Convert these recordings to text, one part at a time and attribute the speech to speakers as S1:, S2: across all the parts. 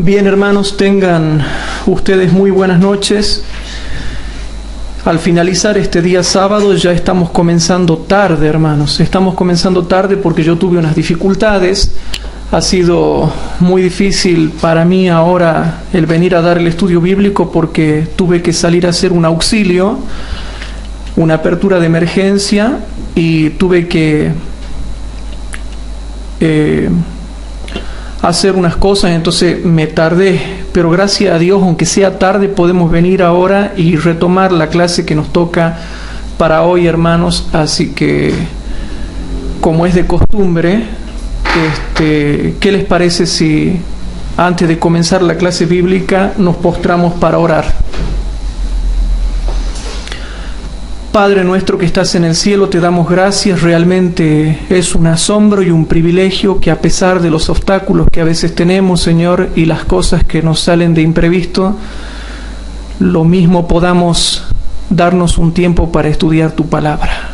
S1: Bien, hermanos, tengan ustedes muy buenas noches. Al finalizar este día sábado ya estamos comenzando tarde, hermanos. Estamos comenzando tarde porque yo tuve unas dificultades. Ha sido muy difícil para mí ahora el venir a dar el estudio bíblico porque tuve que salir a hacer un auxilio, una apertura de emergencia, y tuve que hacer unas cosas, entonces me tardé, pero gracias a Dios, aunque sea tarde, podemos venir ahora y retomar la clase que nos toca para hoy, hermanos. Así que, como es de costumbre, ¿qué les parece si antes de comenzar la clase bíblica nos postramos para orar? Padre nuestro que estás en el cielo, te damos gracias. Realmente es un asombro y un privilegio que, a pesar de los obstáculos que a veces tenemos, Señor, y las cosas que nos salen de imprevisto, lo mismo podamos darnos un tiempo para estudiar tu palabra.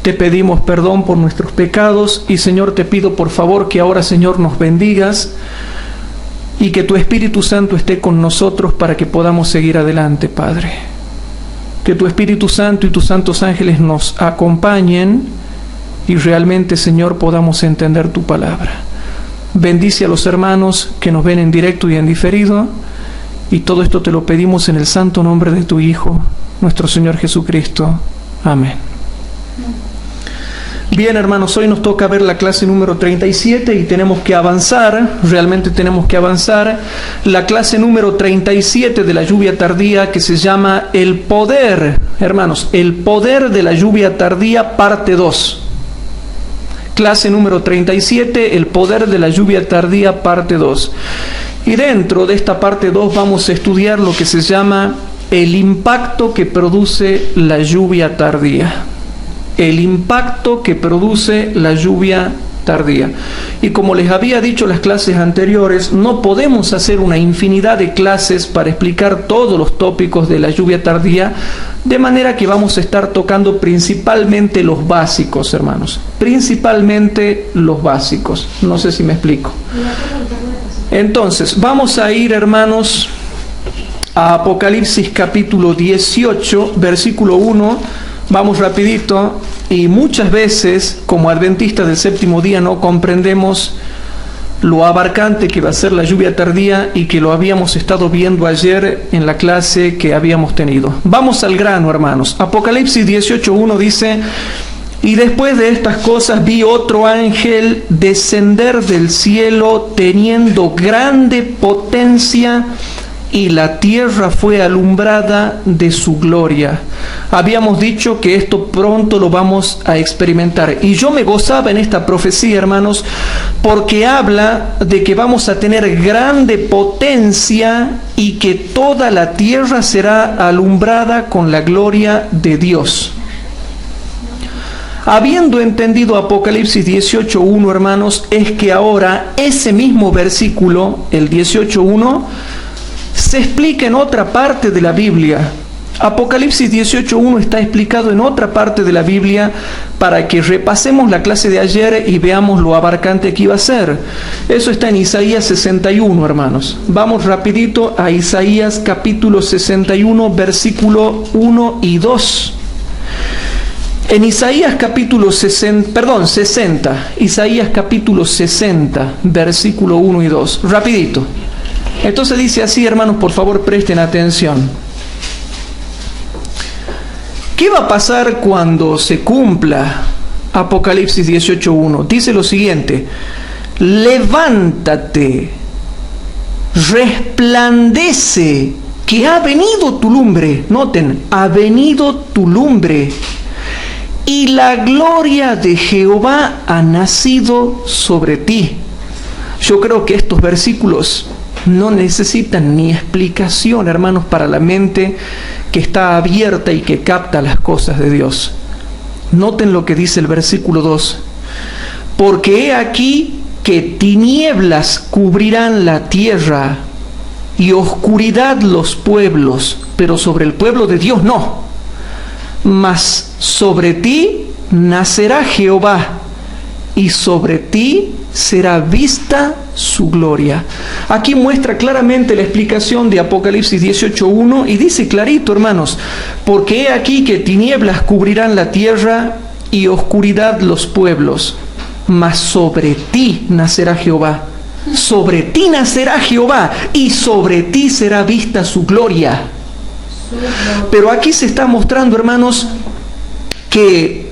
S1: Te pedimos perdón por nuestros pecados y, Señor, te pido por favor que ahora, Señor, nos bendigas y que tu Espíritu Santo esté con nosotros para que podamos seguir adelante, Padre. Que tu Espíritu Santo y tus santos ángeles nos acompañen y realmente, Señor, podamos entender tu palabra. Bendice a los hermanos que nos ven en directo y en diferido, y todo esto te lo pedimos en el santo nombre de tu Hijo, nuestro Señor Jesucristo. Amén. Bien, hermanos, hoy nos toca ver la clase número 37 y tenemos que avanzar, realmente tenemos que avanzar. La clase número 37 de la lluvia tardía, que se llama El Poder, hermanos, El Poder de la Lluvia Tardía, parte 2. Clase número 37, El Poder de la Lluvia Tardía, parte 2. Y dentro de esta parte 2 vamos a estudiar lo que se llama el impacto que produce la lluvia tardía. El impacto que produce la lluvia tardía. Y como les había dicho en las clases anteriores, no podemos hacer una infinidad de clases para explicar todos los tópicos de la lluvia tardía, de manera que vamos a estar tocando principalmente los básicos, hermanos. Principalmente los básicos. No sé si me explico. Entonces, vamos a ir, hermanos, a Apocalipsis capítulo 18, versículo 1. Vamos rapidito, y muchas veces como adventistas del séptimo día no comprendemos lo abarcante que va a ser la lluvia tardía y que lo habíamos estado viendo ayer en la clase que habíamos tenido. Vamos al grano, hermanos. Apocalipsis 18:1 dice: y después de estas cosas vi otro ángel descender del cielo teniendo grande potencia, y la tierra fue alumbrada de su gloria. Habíamos dicho que esto pronto lo vamos a experimentar. Y yo me gozaba en esta profecía, hermanos, porque habla de que vamos a tener grande potencia y que toda la tierra será alumbrada con la gloria de Dios. Habiendo entendido Apocalipsis 18:1, hermanos, es que ahora ese mismo versículo, el 18:1, se explica en otra parte de la Biblia. Apocalipsis 18:1 está explicado en otra parte de la Biblia para que repasemos la clase de ayer y veamos lo abarcante que iba a ser. Eso está en Isaías 61, hermanos. Vamos rapidito a Isaías capítulo 61, versículo 1 y 2. En Isaías capítulo 60, Isaías capítulo 60, versículo 1 y 2. Rapidito. Entonces dice así, hermanos, por favor presten atención. ¿Qué va a pasar cuando se cumpla Apocalipsis 18:1? Dice lo siguiente: levántate, resplandece, que ha venido tu lumbre. Noten, ha venido tu lumbre, y la gloria de Jehová ha nacido sobre ti. Yo creo que estos versículos no necesitan ni explicación, hermanos, para la mente que está abierta y que capta las cosas de Dios. Noten lo que dice el versículo 2. Porque he aquí que tinieblas cubrirán la tierra y oscuridad los pueblos, pero sobre el pueblo de Dios no. Mas sobre ti nacerá Jehová, y sobre ti será vista su gloria. Aquí muestra claramente la explicación de Apocalipsis 18:1 y dice clarito, hermanos, porque he aquí que tinieblas cubrirán la tierra y oscuridad los pueblos, mas sobre ti nacerá Jehová. Sobre ti nacerá Jehová y sobre ti será vista su gloria. Pero aquí se está mostrando, hermanos, que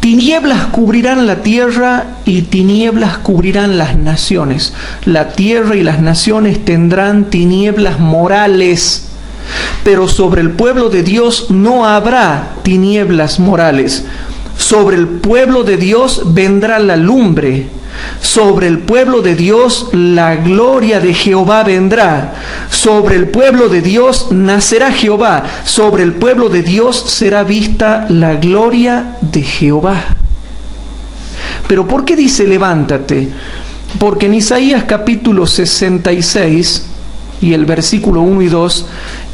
S1: tinieblas cubrirán la tierra y tinieblas cubrirán las naciones. La tierra y las naciones tendrán tinieblas morales, pero sobre el pueblo de Dios no habrá tinieblas morales. Sobre el pueblo de Dios vendrá la lumbre. Sobre el pueblo de Dios la gloria de Jehová vendrá. Sobre el pueblo de Dios nacerá Jehová. Sobre el pueblo de Dios será vista la gloria de Jehová. Pero ¿por qué dice levántate? Porque en Isaías capítulo 66 y el versículo 1 y 2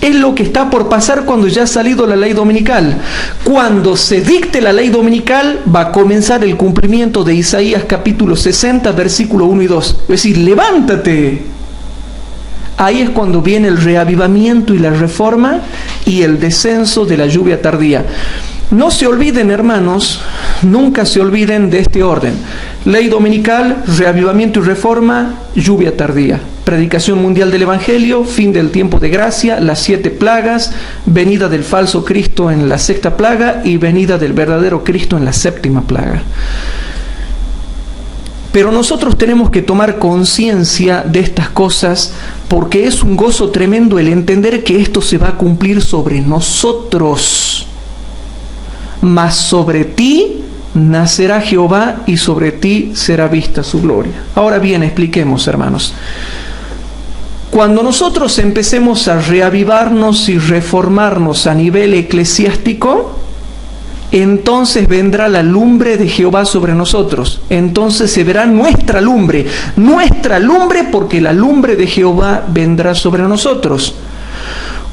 S1: es lo que está por pasar cuando ya ha salido la ley dominical. Cuando se dicte la ley dominical va a comenzar el cumplimiento de Isaías capítulo 60 versículo 1 y 2. Es decir, levántate. Ahí es cuando viene el reavivamiento y la reforma y el descenso de la lluvia tardía. No se olviden, hermanos, nunca se olviden de este orden. Ley dominical, reavivamiento y reforma, lluvia tardía. Predicación mundial del Evangelio, fin del tiempo de gracia, las 7 plagas, venida del falso Cristo en la 6ª plaga y venida del verdadero Cristo en la 7ª plaga. Pero nosotros tenemos que tomar conciencia de estas cosas porque es un gozo tremendo el entender que esto se va a cumplir sobre nosotros. Mas sobre ti nacerá Jehová y sobre ti será vista su gloria. Ahora bien, expliquemos, hermanos. Cuando nosotros empecemos a reavivarnos y reformarnos a nivel eclesiástico, entonces vendrá la lumbre de Jehová sobre nosotros. Entonces se verá nuestra lumbre porque la lumbre de Jehová vendrá sobre nosotros.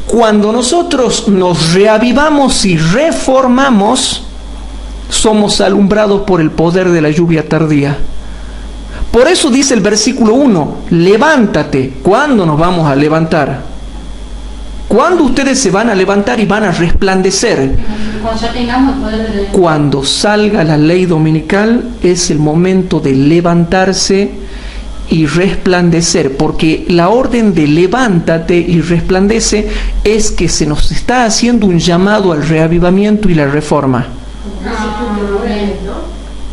S1: Cuando nosotros nos reavivamos y reformamos, somos alumbrados por el poder de la lluvia tardía. Por eso dice el versículo 1, levántate. ¿Cuándo nos vamos a levantar? ¿Cuándo ustedes se van a levantar y van a resplandecer? Cuando salga la ley dominical es el momento de levantarse y resplandecer, porque la orden de levántate y resplandece es que se nos está haciendo un llamado al reavivamiento y la reforma.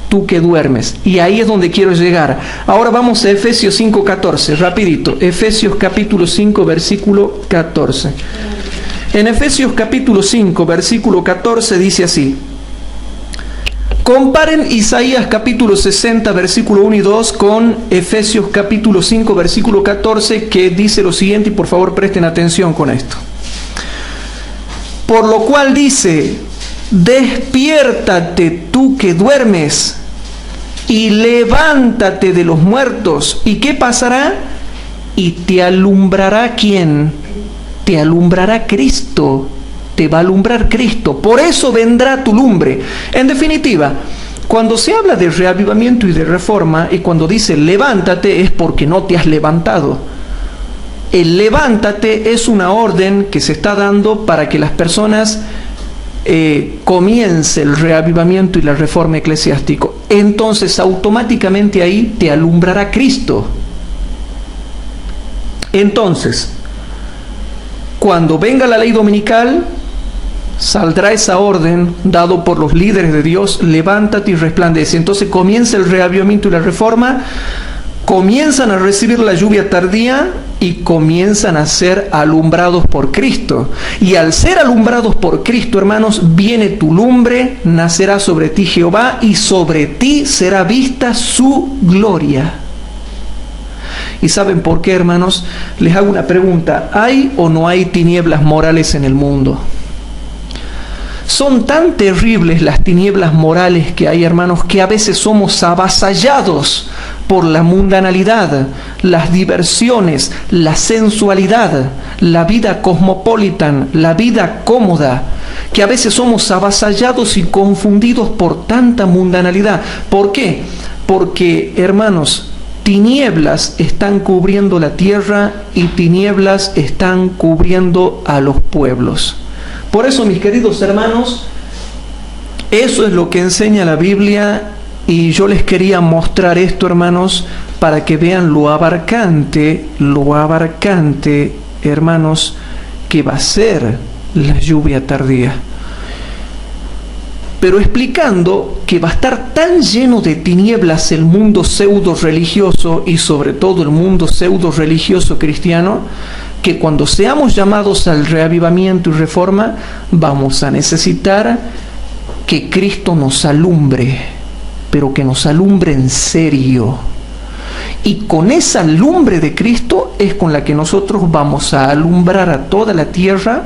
S1: Tú que duermes. Y ahí es donde quiero llegar. Ahora vamos a Efesios 5:14, rapidito. Efesios capítulo 5, versículo 14. En Efesios capítulo 5, versículo 14 dice así. Comparen Isaías capítulo 60, versículo 1 y 2 con Efesios capítulo 5, versículo 14, que dice lo siguiente, y por favor presten atención con esto. Por lo cual dice, despiértate tú que duermes y levántate de los muertos. ¿Y qué pasará? Y te alumbrará ¿quién? Te alumbrará Cristo. Te va a alumbrar Cristo. Por eso vendrá tu lumbre. En definitiva, cuando se habla de reavivamiento y de reforma, y cuando dice levántate, es porque no te has levantado. El levántate es una orden que se está dando para que las personas comience el reavivamiento y la reforma eclesiástico. Entonces automáticamente ahí te alumbrará Cristo. Entonces, cuando venga la ley dominical, saldrá esa orden dado por los líderes de Dios, levántate y resplandece. Entonces comienza el reavivamiento y la reforma, comienzan a recibir la lluvia tardía y comienzan a ser alumbrados por Cristo. Y al ser alumbrados por Cristo, hermanos, viene tu lumbre, nacerá sobre ti Jehová y sobre ti será vista su gloria. ¿Y saben por qué, hermanos? Les hago una pregunta. ¿Hay o no hay tinieblas morales en el mundo? Son tan terribles las tinieblas morales que hay, hermanos, que a veces somos avasallados por la mundanalidad, las diversiones, la sensualidad, la vida cosmopolitan, la vida cómoda, que a veces somos avasallados y confundidos por tanta mundanalidad. ¿Por qué? Porque, hermanos, tinieblas están cubriendo la tierra y tinieblas están cubriendo a los pueblos. Por eso, mis queridos hermanos, eso es lo que enseña la Biblia, y yo les quería mostrar esto, hermanos, para que vean lo abarcante, hermanos, que va a ser la lluvia tardía. Pero explicando que va a estar tan lleno de tinieblas el mundo pseudo religioso y sobre todo el mundo pseudo religioso cristiano, que cuando seamos llamados al reavivamiento y reforma, vamos a necesitar que Cristo nos alumbre, pero que nos alumbre en serio. Y con esa lumbre de Cristo es con la que nosotros vamos a alumbrar a toda la tierra,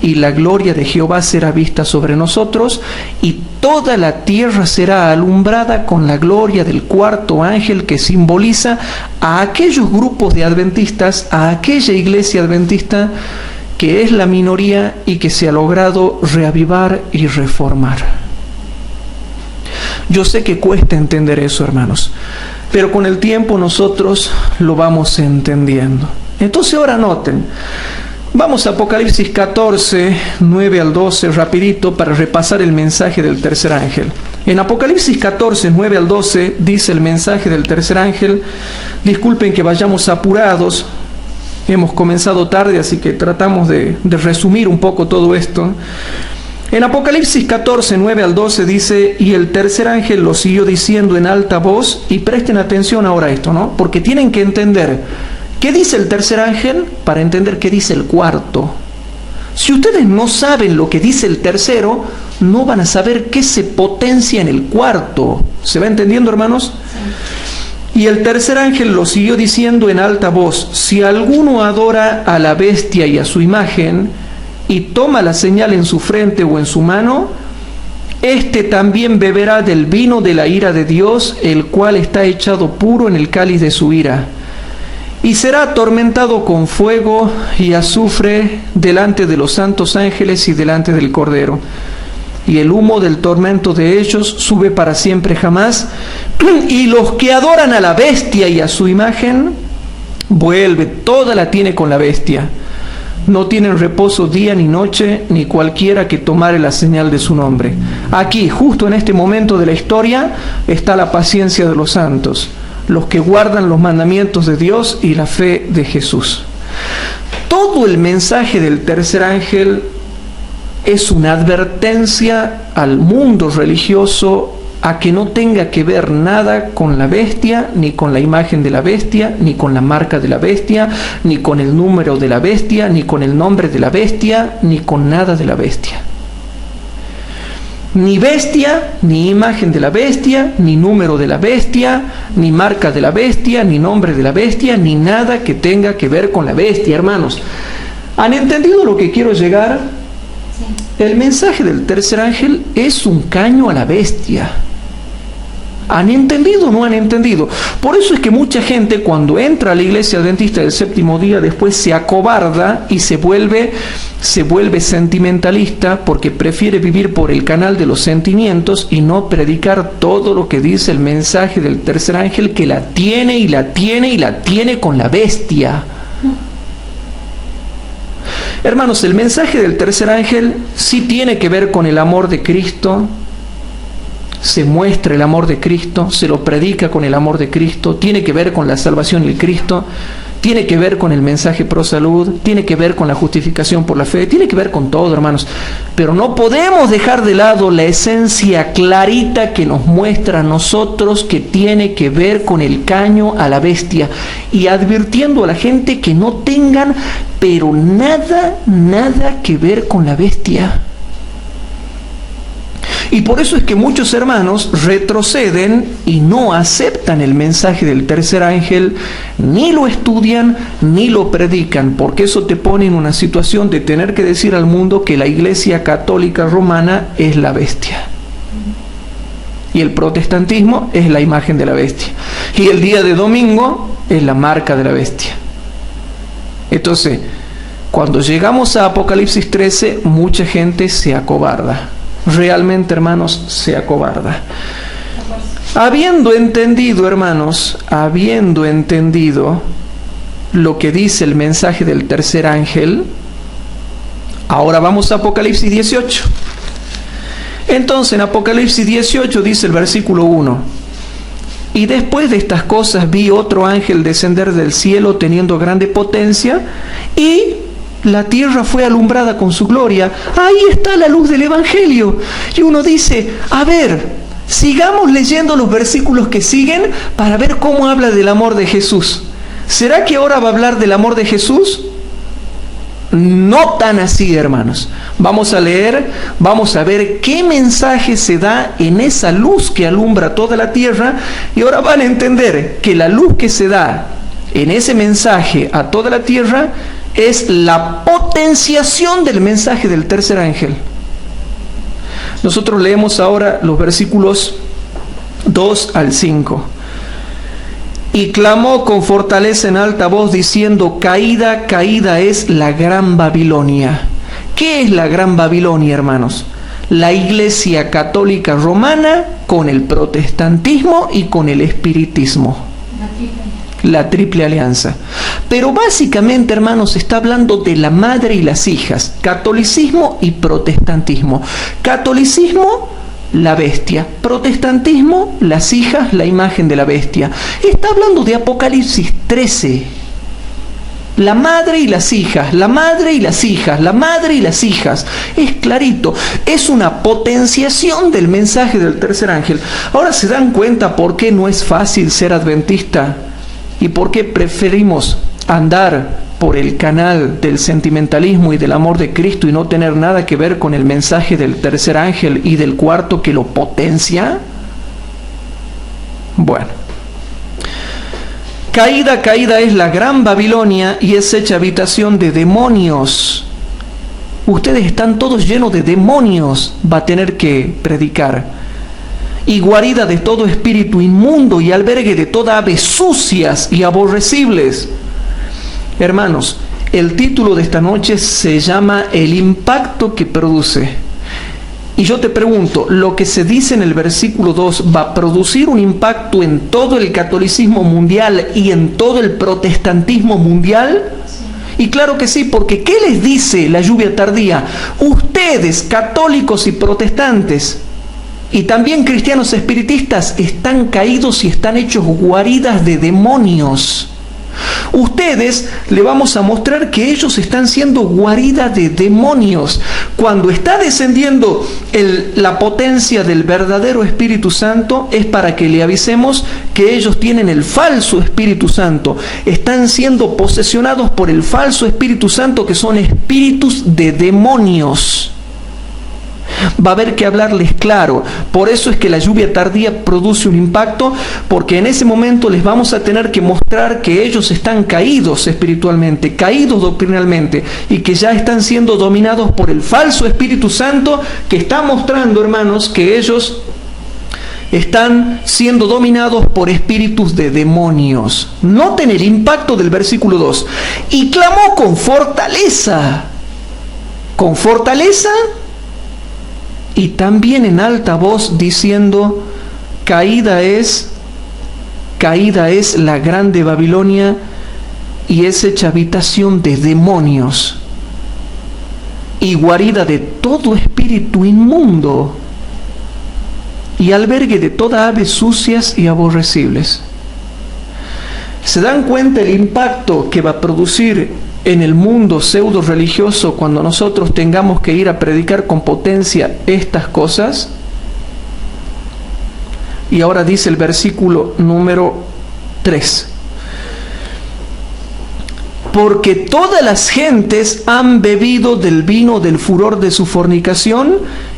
S1: y la gloria de Jehová será vista sobre nosotros, y toda la tierra será alumbrada con la gloria del cuarto ángel, que simboliza a aquellos grupos de adventistas, a aquella iglesia adventista que es la minoría y que se ha logrado reavivar y reformar. Yo sé que cuesta entender eso, hermanos, pero con el tiempo nosotros lo vamos entendiendo. Entonces ahora noten, vamos a Apocalipsis 14, 9 al 12, rapidito, para repasar el mensaje del tercer ángel. En Apocalipsis 14, 9 al 12, dice el mensaje del tercer ángel. Disculpen que vayamos apurados, hemos comenzado tarde, así que tratamos de resumir un poco todo esto. En Apocalipsis 14, 9 al 12 dice: y el tercer ángel lo siguió diciendo en alta voz, y presten atención ahora a esto, ¿no? Porque tienen que entender qué dice el tercer ángel para entender qué dice el cuarto. Si ustedes no saben lo que dice el tercero, no van a saber qué se potencia en el cuarto. ¿Se va entendiendo, hermanos? Sí. Y el tercer ángel lo siguió diciendo en alta voz: si alguno adora a la bestia y a su imagen, y toma la señal en su frente o en su mano, éste también beberá del vino de la ira de Dios, el cual está echado puro en el cáliz de su ira. Y será atormentado con fuego y azufre delante de los santos ángeles y delante del Cordero. Y el humo del tormento de ellos sube para siempre jamás. Y los que adoran a la bestia y a su imagen, vuelve, toda la tiene con la bestia. No tienen reposo día ni noche, ni cualquiera que tomare la señal de su nombre. Aquí, justo en este momento de la historia, está la paciencia de los santos, los que guardan los mandamientos de Dios y la fe de Jesús. Todo el mensaje del tercer ángel es una advertencia al mundo religioso a que no tenga que ver nada con la bestia, ni con la imagen de la bestia, ni con la marca de la bestia, ni con el número de la bestia, ni con el nombre de la bestia, ni con nada de la bestia. Ni bestia, ni imagen de la bestia, ni número de la bestia, ni marca de la bestia, ni nombre de la bestia, ni nada que tenga que ver con la bestia, hermanos. ¿Han entendido lo que quiero llegar? Sí. El mensaje del tercer ángel es un caño a la bestia. ¿Han entendido o no han entendido? Por eso es que mucha gente, cuando entra a la iglesia adventista del séptimo día, después se acobarda y se vuelve sentimentalista, porque prefiere vivir por el canal de los sentimientos y no predicar todo lo que dice el mensaje del tercer ángel, que la tiene y la tiene y la tiene con la bestia. Hermanos, el mensaje del tercer ángel sí tiene que ver con el amor de Cristo. Se muestra el amor de Cristo, se lo predica con el amor de Cristo, tiene que ver con la salvación del Cristo, tiene que ver con el mensaje pro salud, tiene que ver con la justificación por la fe, tiene que ver con todo, hermanos. Pero no podemos dejar de lado la esencia clarita que nos muestra a nosotros, que tiene que ver con el caño a la bestia, y advirtiendo a la gente que no tengan, pero nada que ver con la bestia. Y por eso es que muchos hermanos retroceden y no aceptan el mensaje del tercer ángel, ni lo estudian, ni lo predican, porque eso te pone en una situación de tener que decir al mundo que la Iglesia Católica Romana es la bestia. Y el protestantismo es la imagen de la bestia. Y el día de domingo es la marca de la bestia. Entonces, cuando llegamos a Apocalipsis 13, mucha gente se acobarda. Realmente, hermanos, se acobarda. Habiendo entendido, hermanos, habiendo entendido lo que dice el mensaje del tercer ángel, ahora vamos a Apocalipsis 18. Entonces en Apocalipsis 18 dice el versículo 1: y después de estas cosas vi otro ángel descender del cielo teniendo grande potencia, y la tierra fue alumbrada con su gloria. Ahí está la luz del Evangelio. Y uno dice, a ver, sigamos leyendo los versículos que siguen para ver cómo habla del amor de Jesús. ¿Será que ahora va a hablar del amor de Jesús? No tan así, hermanos. Vamos a leer, vamos a ver qué mensaje se da en esa luz que alumbra toda la tierra, y ahora van a entender que la luz que se da en ese mensaje a toda la tierra es la potenciación del mensaje del tercer ángel. Nosotros leemos ahora los versículos 2 al 5. Y clamó con fortaleza en alta voz diciendo: caída, caída es la gran Babilonia. ¿Qué es la gran Babilonia, hermanos? La Iglesia Católica Romana con el protestantismo y con el espiritismo. La triple alianza. Pero básicamente, hermanos, está hablando de la madre y las hijas, catolicismo y protestantismo. Catolicismo, la bestia; protestantismo, las hijas, la imagen de la bestia. Está hablando de Apocalipsis 13. La madre y las hijas, la madre y las hijas, la madre y las hijas. Es clarito, es una potenciación del mensaje del tercer ángel. Ahora se dan cuenta por qué no es fácil ser adventista y por qué preferimos andar por el canal del sentimentalismo y del amor de Cristo y no tener nada que ver con el mensaje del tercer ángel y del cuarto que lo potencia. Bueno, caída, caída es la gran Babilonia y es hecha habitación de demonios. Ustedes están todos llenos de demonios, va a tener que predicar. Y guarida de todo espíritu inmundo y albergue de toda ave sucias y aborrecibles. Hermanos, el título de esta noche se llama El impacto que produce. Y yo te pregunto, ¿lo que se dice en el versículo 2 va a producir un impacto en todo el catolicismo mundial y en todo el protestantismo mundial? Sí. Y claro que sí, porque ¿qué les dice la lluvia tardía? Ustedes, católicos y protestantes, y también cristianos espiritistas, están caídos y están hechos guaridas de demonios. Ustedes, le vamos a mostrar que ellos están siendo guarida de demonios. Cuando está descendiendo la potencia del verdadero Espíritu Santo, es para que le avisemos que ellos tienen el falso Espíritu Santo. Están siendo posesionados por el falso Espíritu Santo, que son espíritus de demonios. Va a haber que hablarles claro. Por eso es que la lluvia tardía produce un impacto, porque en ese momento les vamos a tener que mostrar que ellos están caídos espiritualmente, caídos doctrinalmente, y que ya están siendo dominados por el falso Espíritu Santo, que está mostrando, hermanos, que ellos están siendo dominados por espíritus de demonios. Noten el impacto del versículo 2. Y clamó con fortaleza. Con fortaleza y también en alta voz diciendo: caída es la grande Babilonia y es hecha habitación de demonios y guarida de todo espíritu inmundo y albergue de toda ave sucias y aborrecibles. ¿Se dan cuenta el impacto que va a producir en el mundo pseudo religioso cuando nosotros tengamos que ir a predicar con potencia estas cosas? Y ahora dice el versículo número 3: porque todas las gentes han bebido del vino del furor de su fornicación,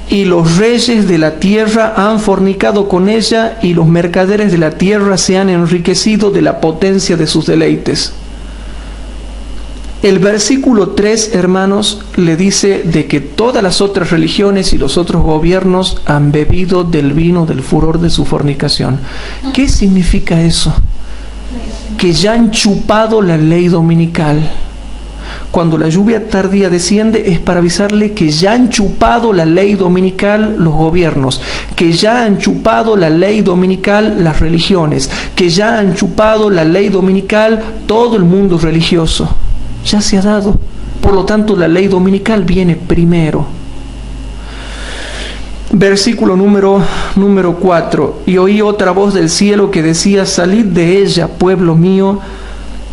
S1: y los reyes de la tierra han fornicado con ella, y los mercaderes de la tierra se han enriquecido de la potencia de sus deleites. El versículo 3, hermanos, le dice de que todas las otras religiones y los otros gobiernos han bebido del vino del furor de su fornicación. ¿Qué significa eso? Que ya han chupado la ley dominical. Cuando la lluvia tardía desciende es para avisarle que ya han chupado la ley dominical los gobiernos, que ya han chupado la ley dominical las religiones, que ya han chupado la ley dominical todo el mundo religioso. Ya se ha dado. Por lo tanto, la ley dominical viene primero. Versículo número 4. Y oí otra voz del cielo que decía: salid de ella, pueblo mío,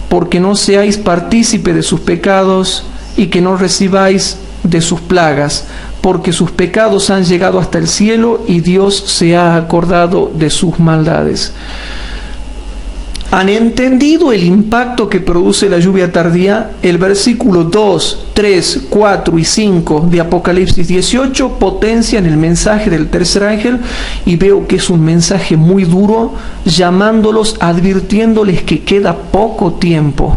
S1: porque no seáis partícipe de sus pecados y que no recibáis de sus plagas, porque sus pecados han llegado hasta el cielo y Dios se ha acordado de sus maldades. ¿Han entendido el impacto que produce la lluvia tardía? El versículo 2, 3, 4 y 5 de Apocalipsis 18 potencian el mensaje del tercer ángel, y veo que es un mensaje muy duro, llamándolos, advirtiéndoles que queda poco tiempo.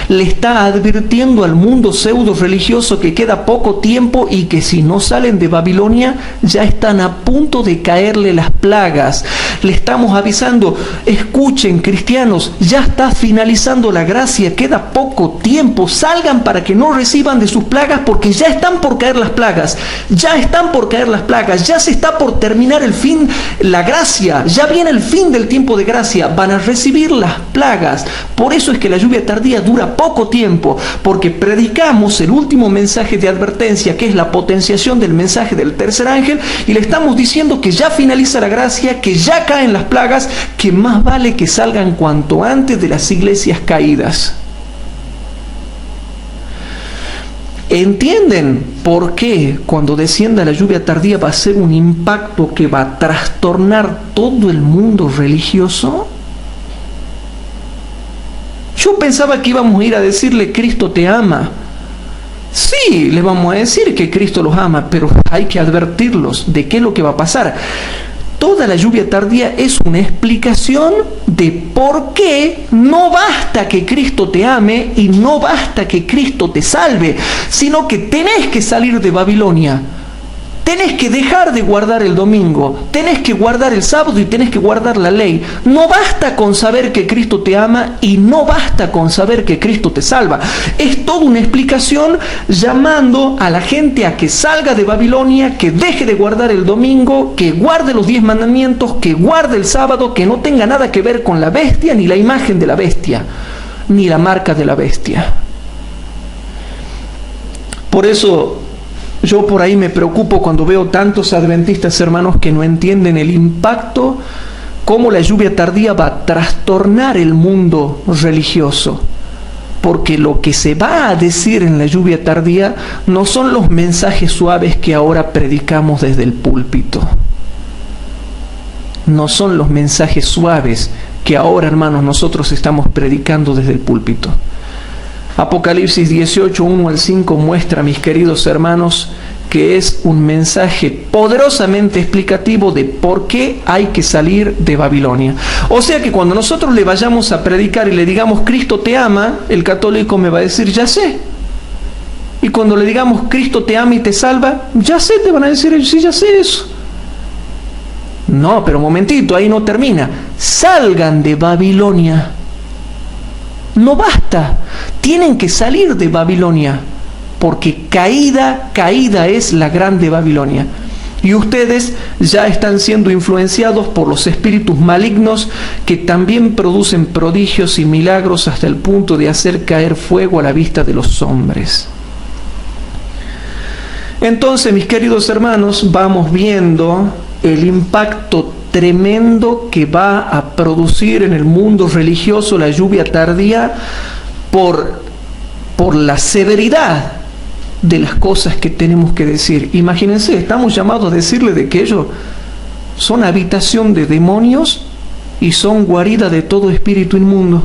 S1: Le está advirtiendo al mundo pseudo religioso que queda poco tiempo y que si no salen de Babilonia ya están a punto de caerle las plagas. Le estamos avisando: escuchen, cristianos, ya está finalizando la gracia, queda poco tiempo, salgan para que no reciban de sus plagas, porque ya están por caer las plagas, ya están por caer las plagas, ya se está por terminar el fin, la gracia, ya viene el fin del tiempo de gracia, van a recibir las plagas. Por eso es que la lluvia tardía dura poco tiempo, porque predicamos el último mensaje de advertencia, que es la potenciación del mensaje del tercer ángel, y le estamos diciendo que ya finaliza la gracia, que ya caen las plagas, que más vale que salgan cuanto antes de las iglesias caídas. ¿Entienden por qué cuando descienda la lluvia tardía va a ser un impacto que va a trastornar todo el mundo religioso? Yo pensaba que íbamos a ir a decirle: Cristo te ama. Sí, les vamos a decir que Cristo los ama, pero hay que advertirlos de qué es lo que va a pasar. Toda la lluvia tardía es una explicación de por qué no basta que Cristo te ame y no basta que Cristo te salve, sino que tenés que salir de Babilonia. Tenés que dejar de guardar el domingo, tenés que guardar el sábado y tenés que guardar la ley. No basta con saber que Cristo te ama y no basta con saber que Cristo te salva. Es toda una explicación llamando a la gente a que salga de Babilonia, que deje de guardar el domingo, que guarde los 10 mandamientos, que guarde el sábado, que no tenga nada que ver con la bestia, ni la imagen de la bestia, ni la marca de la bestia. Por eso yo por ahí me preocupo cuando veo tantos adventistas, hermanos, que no entienden el impacto, cómo la lluvia tardía va a trastornar el mundo religioso. Porque lo que se va a decir en la lluvia tardía no son los mensajes suaves que ahora predicamos desde el púlpito. No son los mensajes suaves que ahora, hermanos, nosotros estamos predicando desde el púlpito. Apocalipsis 18, 1 al 5 muestra, mis queridos hermanos, que es un mensaje poderosamente explicativo de por qué hay que salir de Babilonia. O sea que cuando nosotros le vayamos a predicar y le digamos: Cristo te ama, el católico me va a decir: ya sé. Y cuando le digamos: Cristo te ama y te salva, ya sé, te van a decir: sí, ya sé eso. No, pero un momentito, ahí no termina. Salgan de Babilonia. No basta, tienen que salir de Babilonia, porque caída es la grande Babilonia. Y ustedes ya están siendo influenciados por los espíritus malignos que también producen prodigios y milagros hasta el punto de hacer caer fuego a la vista de los hombres. Entonces, mis queridos hermanos, vamos viendo el impacto tremendo que va a producir en el mundo religioso la lluvia tardía por la severidad de las cosas que tenemos que decir. Imagínense, estamos llamados a decirle de que ellos son habitación de demonios y son guarida de todo espíritu inmundo.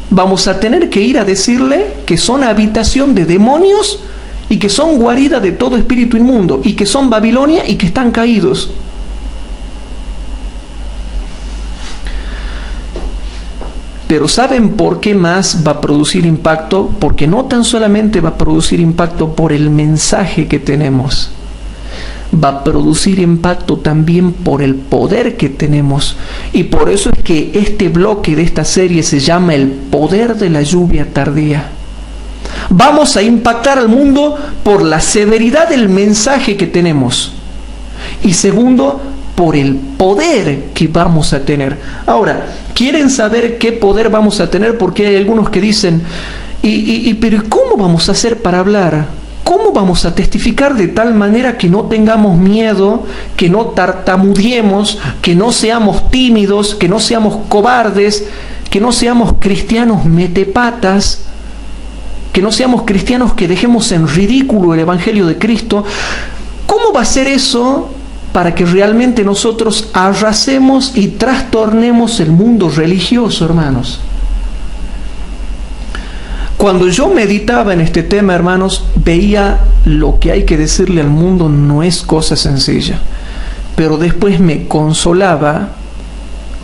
S1: Vamos a tener que ir a decirle que son habitación de demonios y que son guarida de todo espíritu inmundo y que son Babilonia y que están caídos. Pero ¿saben por qué más va a producir impacto? Porque no tan solamente va a producir impacto por el mensaje que tenemos, va a producir impacto también por el poder que tenemos. Y por eso es que este bloque de esta serie se llama El poder de la lluvia tardía. Vamos a impactar al mundo por la severidad del mensaje que tenemos. Y segundo, por el poder que vamos a tener. Ahora, ¿quieren saber qué poder vamos a tener? Porque hay algunos que dicen, pero ¿cómo vamos a hacer para hablar? ¿Cómo vamos a testificar de tal manera que no tengamos miedo, que no tartamudeemos, que no seamos tímidos, que no seamos cobardes, que no seamos cristianos metepatas, que no seamos cristianos que dejemos en ridículo el Evangelio de Cristo? ¿Cómo va a ser eso para que realmente nosotros arrasemos y trastornemos el mundo religioso, hermanos? Cuando yo meditaba en este tema, hermanos, veía lo que hay que decirle al mundo no es cosa sencilla, pero después me consolaba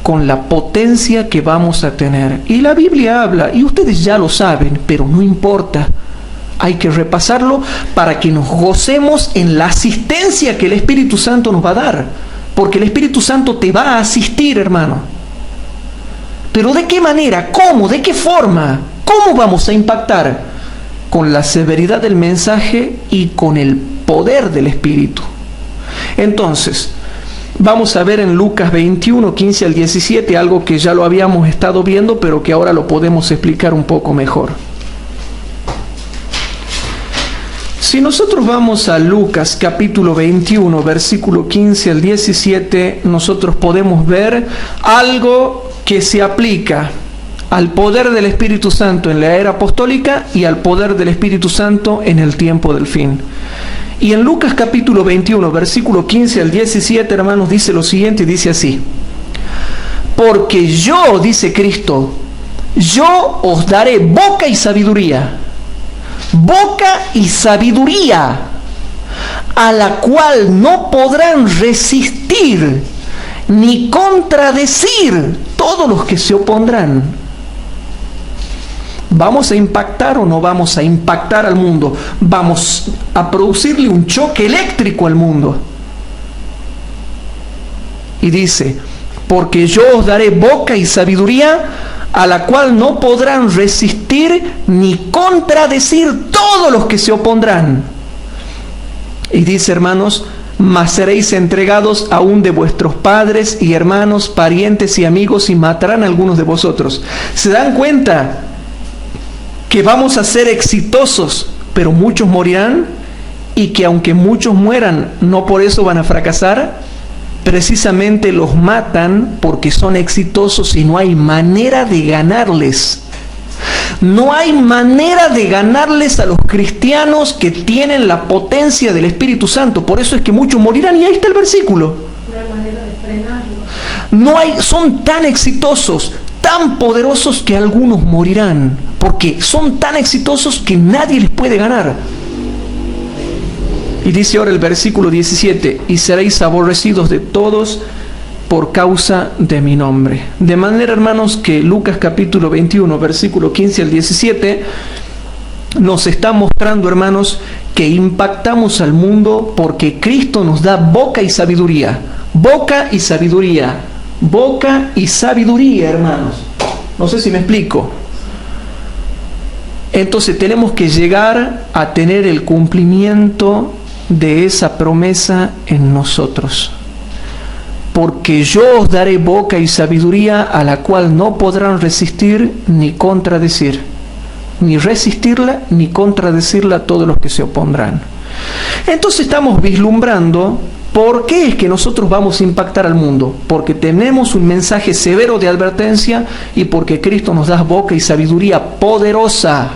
S1: con la potencia que vamos a tener. Y la Biblia habla, y ustedes ya lo saben, pero no importa. Hay que repasarlo para que nos gocemos en la asistencia que el Espíritu Santo nos va a dar. Porque el Espíritu Santo te va a asistir, hermano. Pero ¿de qué manera? ¿Cómo? ¿De qué forma? ¿Cómo vamos a impactar? Con la severidad del mensaje y con el poder del Espíritu. Entonces, vamos a ver en Lucas 21, 15 al 17, algo que ya lo habíamos estado viendo, pero que ahora lo podemos explicar un poco mejor. Si nosotros vamos a Lucas capítulo 21, versículo 15 al 17, nosotros podemos ver algo que se aplica al poder del Espíritu Santo en la era apostólica y al poder del Espíritu Santo en el tiempo del fin. Y en Lucas capítulo 21, versículo 15 al 17, hermanos, dice lo siguiente, y dice así: porque yo, dice Cristo, yo os daré boca y sabiduría, a la cual no podrán resistir ni contradecir todos los que se opondrán. ¿Vamos a impactar o no vamos a impactar al mundo? Vamos a producirle un choque eléctrico al mundo. Y dice, porque yo os daré boca y sabiduría, a la cual no podrán resistir ni contradecir todos los que se opondrán. Y dice, hermanos, mas seréis entregados aún de vuestros padres y hermanos, parientes y amigos, y matarán a algunos de vosotros. ¿Se dan cuenta que vamos a ser exitosos, pero muchos morirán? Y que aunque muchos mueran, no por eso van a fracasar. Precisamente los matan porque son exitosos y no hay manera de ganarles. No hay manera de ganarles a los cristianos que tienen la potencia del Espíritu Santo. Por eso es que muchos morirán, y ahí está el versículo.
S2: No hay manera de frenarlos.
S1: No hay, son tan exitosos, tan poderosos, que algunos morirán, porque son tan exitosos que nadie les puede ganar. Y dice ahora el versículo 17, y seréis aborrecidos de todos por causa de mi nombre. De manera, hermanos, que Lucas capítulo 21, versículo 15 al 17, nos está mostrando, hermanos, que impactamos al mundo porque Cristo nos da boca y sabiduría. Boca y sabiduría. Boca y sabiduría, hermanos. No sé si me explico. Entonces tenemos que llegar a tener el cumplimiento de esa promesa en nosotros. Porque yo os daré boca y sabiduría, a la cual no podrán resistir ni contradecir, ni resistirla ni contradecirla todos los que se opondrán. Entonces estamos vislumbrando por qué es que nosotros vamos a impactar al mundo. Porque tenemos un mensaje severo de advertencia y porque Cristo nos da boca y sabiduría poderosa.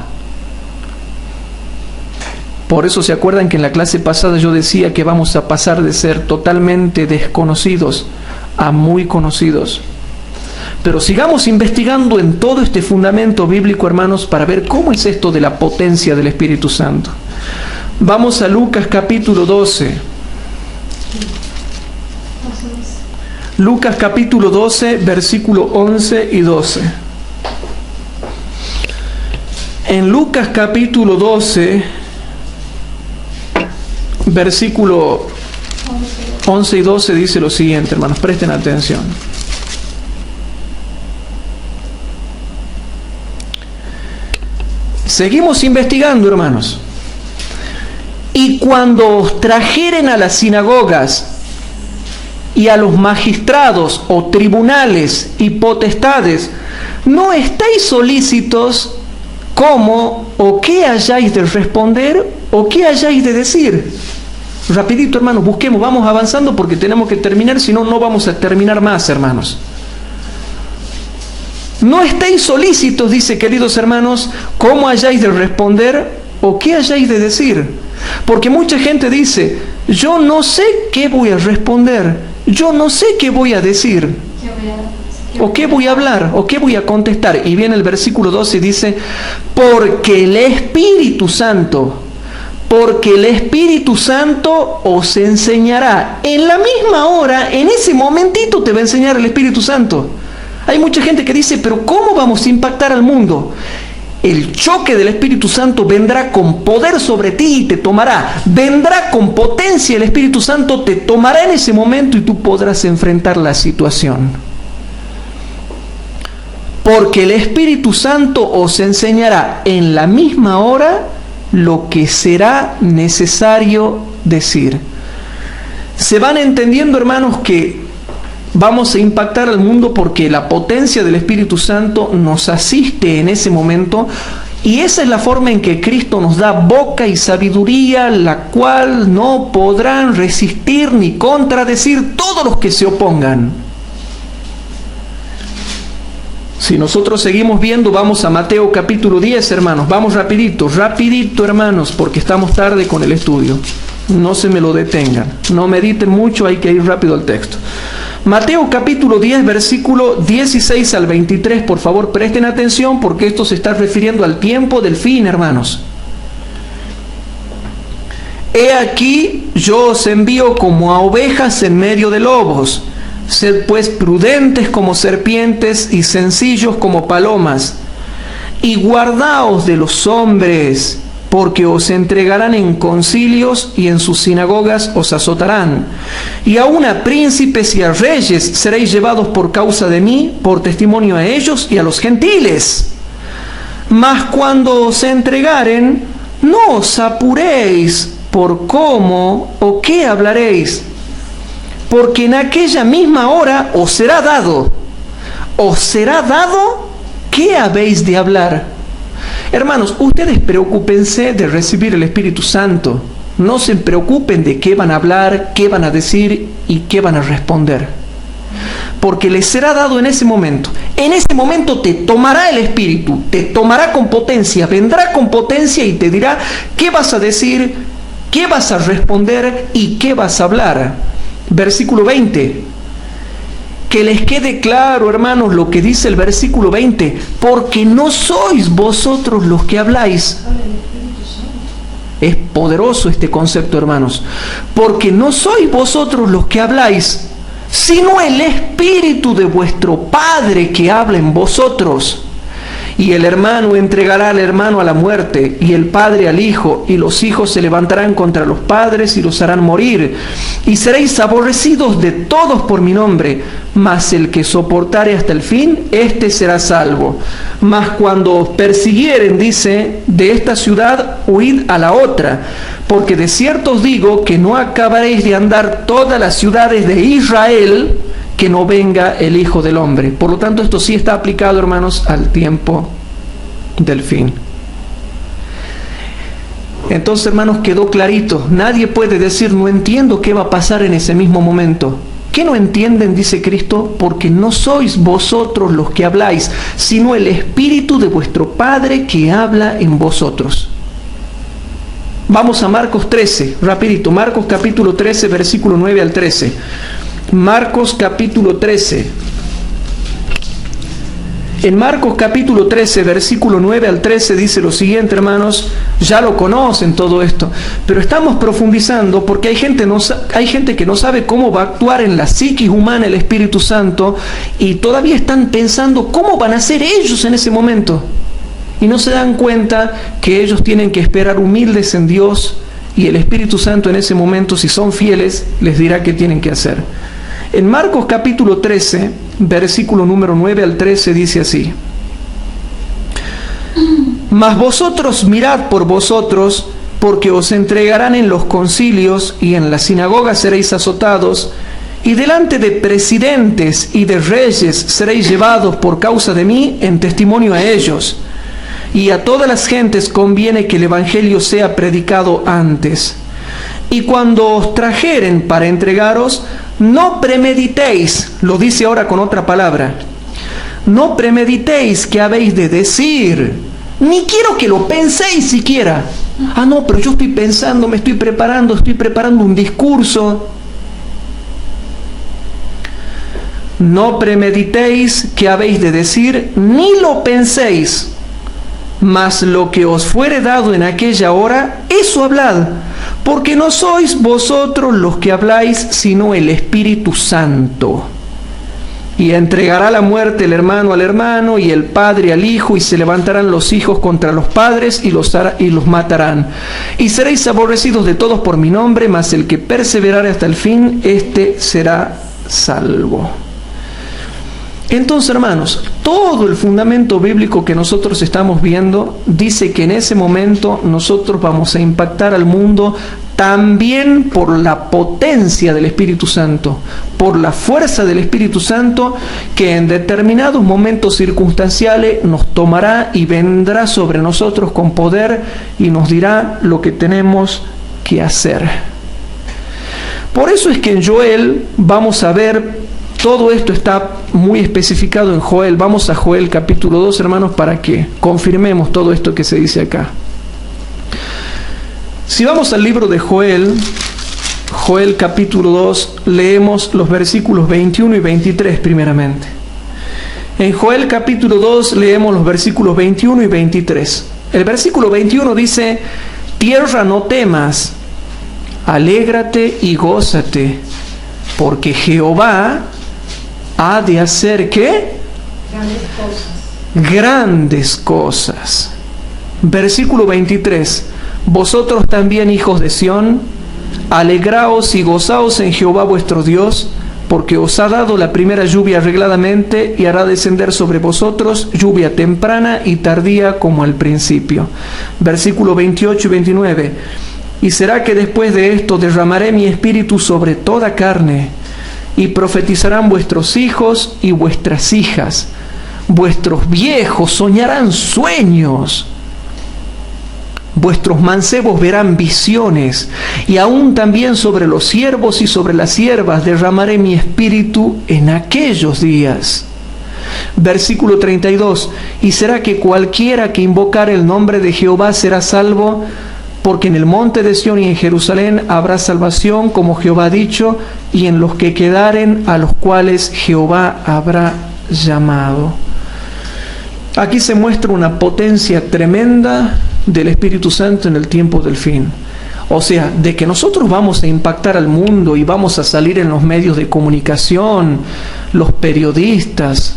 S1: Por eso se acuerdan que en la clase pasada yo decía que vamos a pasar de ser totalmente desconocidos a muy conocidos. Pero sigamos investigando en todo este fundamento bíblico, hermanos, para ver cómo es esto de la potencia del Espíritu Santo. Vamos a Lucas capítulo 12. Lucas capítulo 12, versículo 11 y 12. En Lucas capítulo 12... versículo 11 y 12 dice lo siguiente, hermanos, presten atención. Seguimos investigando, hermanos. Y cuando os trajeren a las sinagogas y a los magistrados o tribunales y potestades, no estáis solícitos cómo o qué hayáis de responder o qué hayáis de decir. Rapidito, hermanos, busquemos, vamos avanzando porque tenemos que terminar, si no, no vamos a terminar más, hermanos. No estéis solícitos, dice, queridos hermanos, cómo hayáis de responder o qué hayáis de decir. Porque mucha gente dice, yo no sé qué voy a responder, yo no sé qué voy a decir, o qué voy a hablar, o qué voy a contestar. Y viene el versículo 12 y dice, porque el Espíritu Santo os enseñará. En la misma hora, en ese momentito te va a enseñar el Espíritu Santo. Hay mucha gente que dice, pero ¿cómo vamos a impactar al mundo? El choque del Espíritu Santo vendrá con poder sobre ti y te tomará. Vendrá con potencia, el Espíritu Santo te tomará en ese momento y tú podrás enfrentar la situación. Porque el Espíritu Santo os enseñará en la misma hora lo que será necesario decir. Se van entendiendo, hermanos, que vamos a impactar al mundo porque la potencia del Espíritu Santo nos asiste en ese momento, y esa es la forma en que Cristo nos da boca y sabiduría, la cual no podrán resistir ni contradecir todos los que se opongan. Si nosotros seguimos viendo, vamos a Mateo capítulo 10, hermanos. Vamos rapidito, hermanos, porque estamos tarde con el estudio. No se me lo detengan, no mediten mucho, hay que ir rápido al texto. Mateo capítulo 10, versículo 16 al 23, por favor presten atención porque esto se está refiriendo al tiempo del fin, hermanos. He aquí, yo os envío como a ovejas en medio de lobos. Sed pues prudentes como serpientes y sencillos como palomas. Y guardaos de los hombres, porque os entregarán en concilios y en sus sinagogas os azotarán. Y aun a príncipes y a reyes seréis llevados por causa de mí, por testimonio a ellos y a los gentiles. Mas cuando os entregaren, no os apuréis por cómo o qué hablaréis, porque en aquella misma hora os será dado qué habéis de hablar. Hermanos, ustedes preocúpense de recibir el Espíritu Santo. No se preocupen de qué van a hablar, qué van a decir y qué van a responder. Porque les será dado en ese momento. En ese momento te tomará el Espíritu, te tomará con potencia, vendrá con potencia y te dirá qué vas a decir, qué vas a responder y qué vas a hablar. Versículo 20. Que les quede claro, hermanos, lo que dice el versículo 20. Porque no sois vosotros los que habláis. Es poderoso este concepto, hermanos. Porque no sois vosotros los que habláis, sino el Espíritu de vuestro Padre que habla en vosotros. Y el hermano entregará al hermano a la muerte, y el padre al hijo, y los hijos se levantarán contra los padres y los harán morir. Y seréis aborrecidos de todos por mi nombre, mas el que soportare hasta el fin, éste será salvo. Mas cuando os persiguieren, dice, de esta ciudad, huid a la otra, porque de cierto os digo que no acabaréis de andar todas las ciudades de Israel, que no venga el Hijo del Hombre. Por lo tanto, esto sí está aplicado, hermanos, al tiempo del fin. Entonces, hermanos, quedó clarito. Nadie puede decir, no entiendo qué va a pasar en ese mismo momento. ¿Qué no entienden? Dice Cristo, porque no sois vosotros los que habláis, sino el Espíritu de vuestro Padre que habla en vosotros. Vamos a Marcos 13, rapidito. Marcos capítulo 13, versículo 9 al 13. Marcos capítulo 13. En Marcos capítulo 13, versículo 9 al 13 dice lo siguiente, hermanos. Ya lo conocen todo esto, pero estamos profundizando porque hay gente que no sabe cómo va a actuar en la psiquis humana el Espíritu Santo y todavía están pensando cómo van a ser ellos en ese momento. Y no se dan cuenta que ellos tienen que esperar humildes en Dios y el Espíritu Santo en ese momento, si son fieles, les dirá qué tienen que hacer. En Marcos capítulo 13, versículo número 9 al 13 dice así. Mas vosotros mirad por vosotros, porque os entregarán en los concilios y en las sinagogas seréis azotados, y delante de presidentes y de reyes seréis llevados por causa de mí en testimonio a ellos. Y a todas las gentes conviene que el evangelio sea predicado antes. Y cuando os trajeren para entregaros, no premeditéis, lo dice ahora con otra palabra, no premeditéis qué habéis de decir, ni quiero que lo penséis siquiera. Ah, no, pero yo estoy pensando, me estoy preparando un discurso. No premeditéis qué habéis de decir, ni lo penséis, mas lo que os fuere dado en aquella hora, eso hablad, porque no sois vosotros los que habláis, sino el Espíritu Santo. Y entregará la muerte el hermano al hermano, y el padre al hijo, y se levantarán los hijos contra los padres, y los matarán. Y seréis aborrecidos de todos por mi nombre, mas el que perseverare hasta el fin, éste será salvo. Entonces, hermanos, todo el fundamento bíblico que nosotros estamos viendo dice que en ese momento nosotros vamos a impactar al mundo también por la potencia del Espíritu Santo, por la fuerza del Espíritu Santo, que en determinados momentos circunstanciales nos tomará y vendrá sobre nosotros con poder y nos dirá lo que tenemos que hacer. Por eso es que en Joel vamos a ver, todo esto está muy especificado en Joel. Vamos a Joel capítulo 2, hermanos, para que confirmemos todo esto que se dice acá. Si vamos al libro de Joel, Joel capítulo 2, leemos los versículos 21 y 23 primeramente. En Joel capítulo 2 leemos los versículos 21 y 23. El versículo 21 dice: tierra, no temas, alégrate y gózate, porque Jehová ha de hacer, ¿qué? Grandes cosas. Versículo 23. Vosotros también, hijos de Sión, alegraos y gozaos en Jehová vuestro Dios, porque os ha dado la primera lluvia arregladamente, y hará descender sobre vosotros lluvia temprana y tardía como al principio. Versículo 28 y 29. Y será que después de esto derramaré mi espíritu sobre toda carne, y profetizarán vuestros hijos y vuestras hijas. Vuestros viejos soñarán sueños. Vuestros mancebos verán visiones. Y aún también sobre los siervos y sobre las siervas derramaré mi espíritu en aquellos días. Versículo 32. Y será que cualquiera que invocare el nombre de Jehová será salvo, porque en el monte de Sión y en Jerusalén habrá salvación, como Jehová ha dicho, y en los que quedaren, a los cuales Jehová habrá llamado. Aquí se muestra una potencia tremenda del Espíritu Santo en el tiempo del fin. O sea, de que nosotros vamos a impactar al mundo y vamos a salir en los medios de comunicación, los periodistas,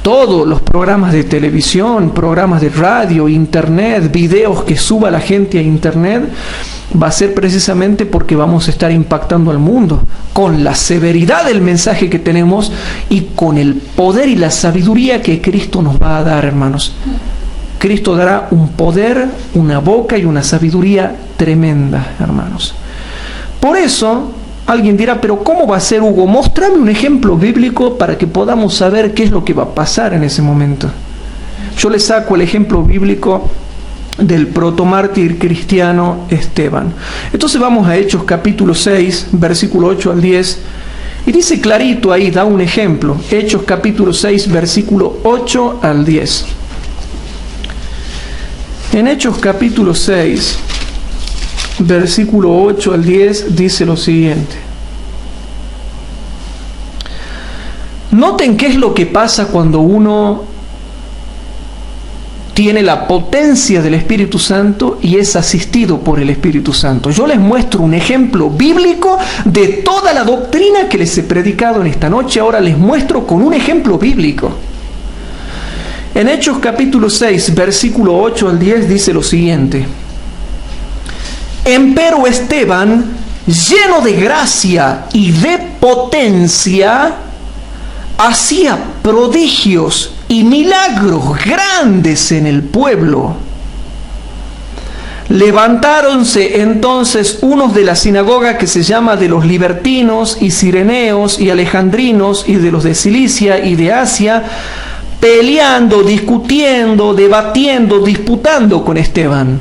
S1: todos los programas de televisión, programas de radio, internet, videos que suba la gente a internet, va a ser precisamente porque vamos a estar impactando al mundo con la severidad del mensaje que tenemos y con el poder y la sabiduría que Cristo nos va a dar, hermanos. Cristo dará un poder, una boca y una sabiduría tremenda, hermanos. Por eso, alguien dirá, pero ¿cómo va a ser, Hugo? Mostrame un ejemplo bíblico para que podamos saber qué es lo que va a pasar en ese momento. Yo le saco el ejemplo bíblico del protomártir cristiano Esteban. Entonces vamos a Hechos capítulo 6, versículo 8 al 10, y dice clarito ahí, da un ejemplo. Hechos capítulo 6, versículo 8 al 10. En Hechos capítulo 6, versículo 8 al 10, dice lo siguiente. Noten qué es lo que pasa cuando uno tiene la potencia del Espíritu Santo y es asistido por el Espíritu Santo. Yo les muestro un ejemplo bíblico de toda la doctrina que les he predicado en esta noche. Ahora les muestro con un ejemplo bíblico. En Hechos capítulo 6, versículo 8 al 10, dice lo siguiente. Empero Esteban, lleno de gracia y de potencia, hacía prodigios y milagros grandes en el pueblo. Levantáronse entonces unos de la sinagoga que se llama de los libertinos y cireneos y alejandrinos y de los de Cilicia y de Asia, peleando, discutiendo, debatiendo, disputando con Esteban.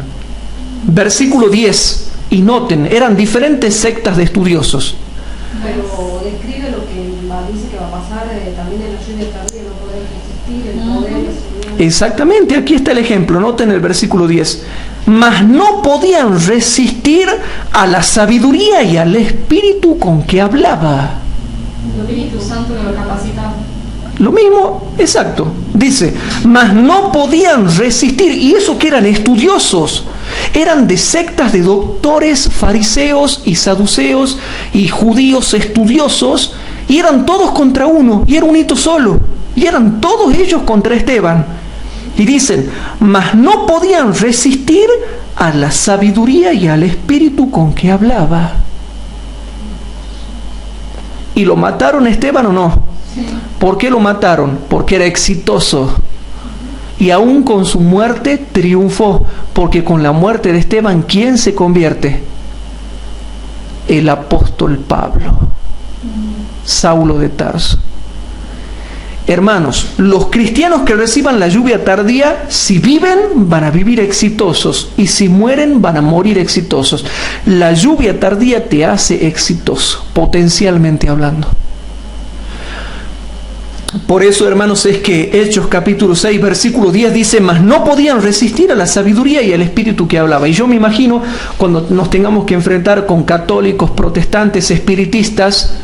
S1: Versículo 10, y noten, eran diferentes sectas de estudiosos.
S2: Pero describe lo que dice que va a pasar también en la lluvia tardía, no poder resistir, el poder.
S1: Exactamente, aquí está el ejemplo, noten el versículo 10. Mas no podían resistir a la sabiduría y al espíritu con que hablaba.
S2: El Espíritu Santo que lo capacitaba.
S1: Lo mismo, exacto. Dice, mas no podían resistir, y eso que eran estudiosos, eran de sectas de doctores, fariseos y saduceos y judíos estudiosos, y eran todos contra uno, y era un hito solo, y eran todos ellos contra Esteban. Y dicen, mas no podían resistir a la sabiduría y al espíritu con que hablaba. ¿Y lo mataron a Esteban o no?
S2: Sí.
S1: ¿Por qué lo mataron? Porque era exitoso. Y aún con su muerte triunfó. Porque con la muerte de Esteban, ¿quién se convierte? El apóstol Pablo. Saulo de Tarso. Hermanos, los cristianos que reciban la lluvia tardía, si viven, van a vivir exitosos. Y si mueren, van a morir exitosos. La lluvia tardía te hace exitoso, potencialmente hablando. Por eso, hermanos, es que Hechos capítulo 6, versículo 10 dice, mas no podían resistir a la sabiduría y al espíritu que hablaba. Y yo me imagino, cuando nos tengamos que enfrentar con católicos, protestantes, espiritistas,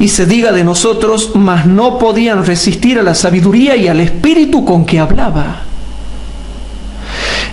S1: y se diga de nosotros, mas no podían resistir a la sabiduría y al espíritu con que hablaba.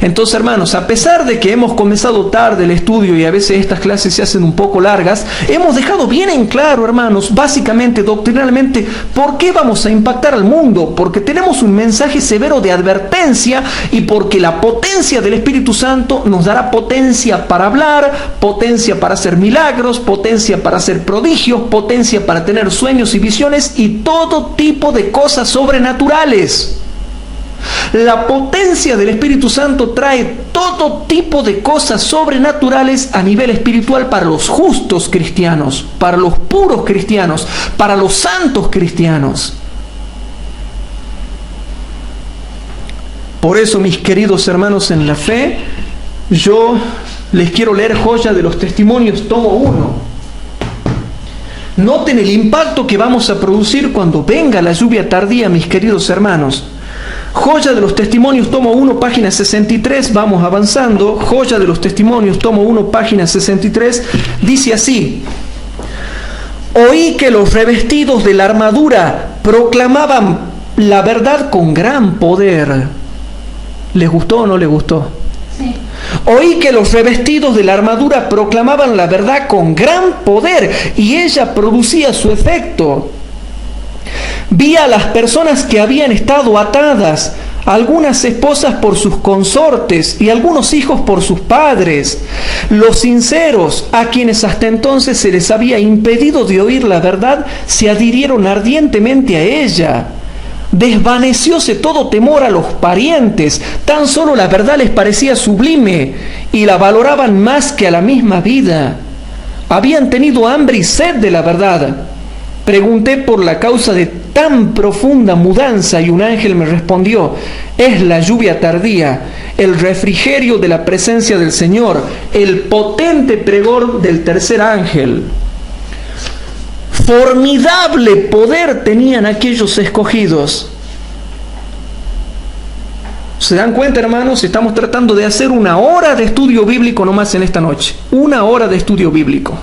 S1: Entonces, hermanos, a pesar de que hemos comenzado tarde el estudio y a veces estas clases se hacen un poco largas, hemos dejado bien en claro, hermanos, básicamente, doctrinalmente, por qué vamos a impactar al mundo. Porque tenemos un mensaje severo de advertencia y porque la potencia del Espíritu Santo nos dará potencia para hablar, potencia para hacer milagros, potencia para hacer prodigios, potencia para tener sueños y visiones y todo tipo de cosas sobrenaturales. La potencia del Espíritu Santo trae todo tipo de cosas sobrenaturales a nivel espiritual para los justos cristianos, para los puros cristianos, para los santos cristianos. Por eso, mis queridos hermanos en la fe, yo les quiero leer Joya de los Testimonios, tomo 1. Noten el impacto que vamos a producir cuando venga la lluvia tardía, mis queridos hermanos. Joya de los Testimonios, tomo 1, página 63, vamos avanzando. Joya de los Testimonios, tomo 1, página 63, dice así: oí que los revestidos de la armadura proclamaban la verdad con gran poder. ¿Les gustó o no les gustó?
S2: Sí.
S1: Oí que los revestidos de la armadura proclamaban la verdad con gran poder y ella producía su efecto. Vi a las personas que habían estado atadas, algunas esposas por sus consortes y algunos hijos por sus padres. Los sinceros, a quienes hasta entonces se les había impedido de oír la verdad, se adhirieron ardientemente a ella. Desvanecióse todo temor a los parientes, tan solo la verdad les parecía sublime y la valoraban más que a la misma vida. Habían tenido hambre y sed de la verdad. Pregunté por la causa de tan profunda mudanza y un ángel me respondió: es la lluvia tardía, el refrigerio de la presencia del Señor, el potente pregón del tercer ángel. Formidable poder tenían aquellos escogidos. ¿Se dan cuenta, hermanos? Estamos tratando de hacer 1 hora de estudio bíblico nomás en esta noche. 1 hora de estudio bíblico.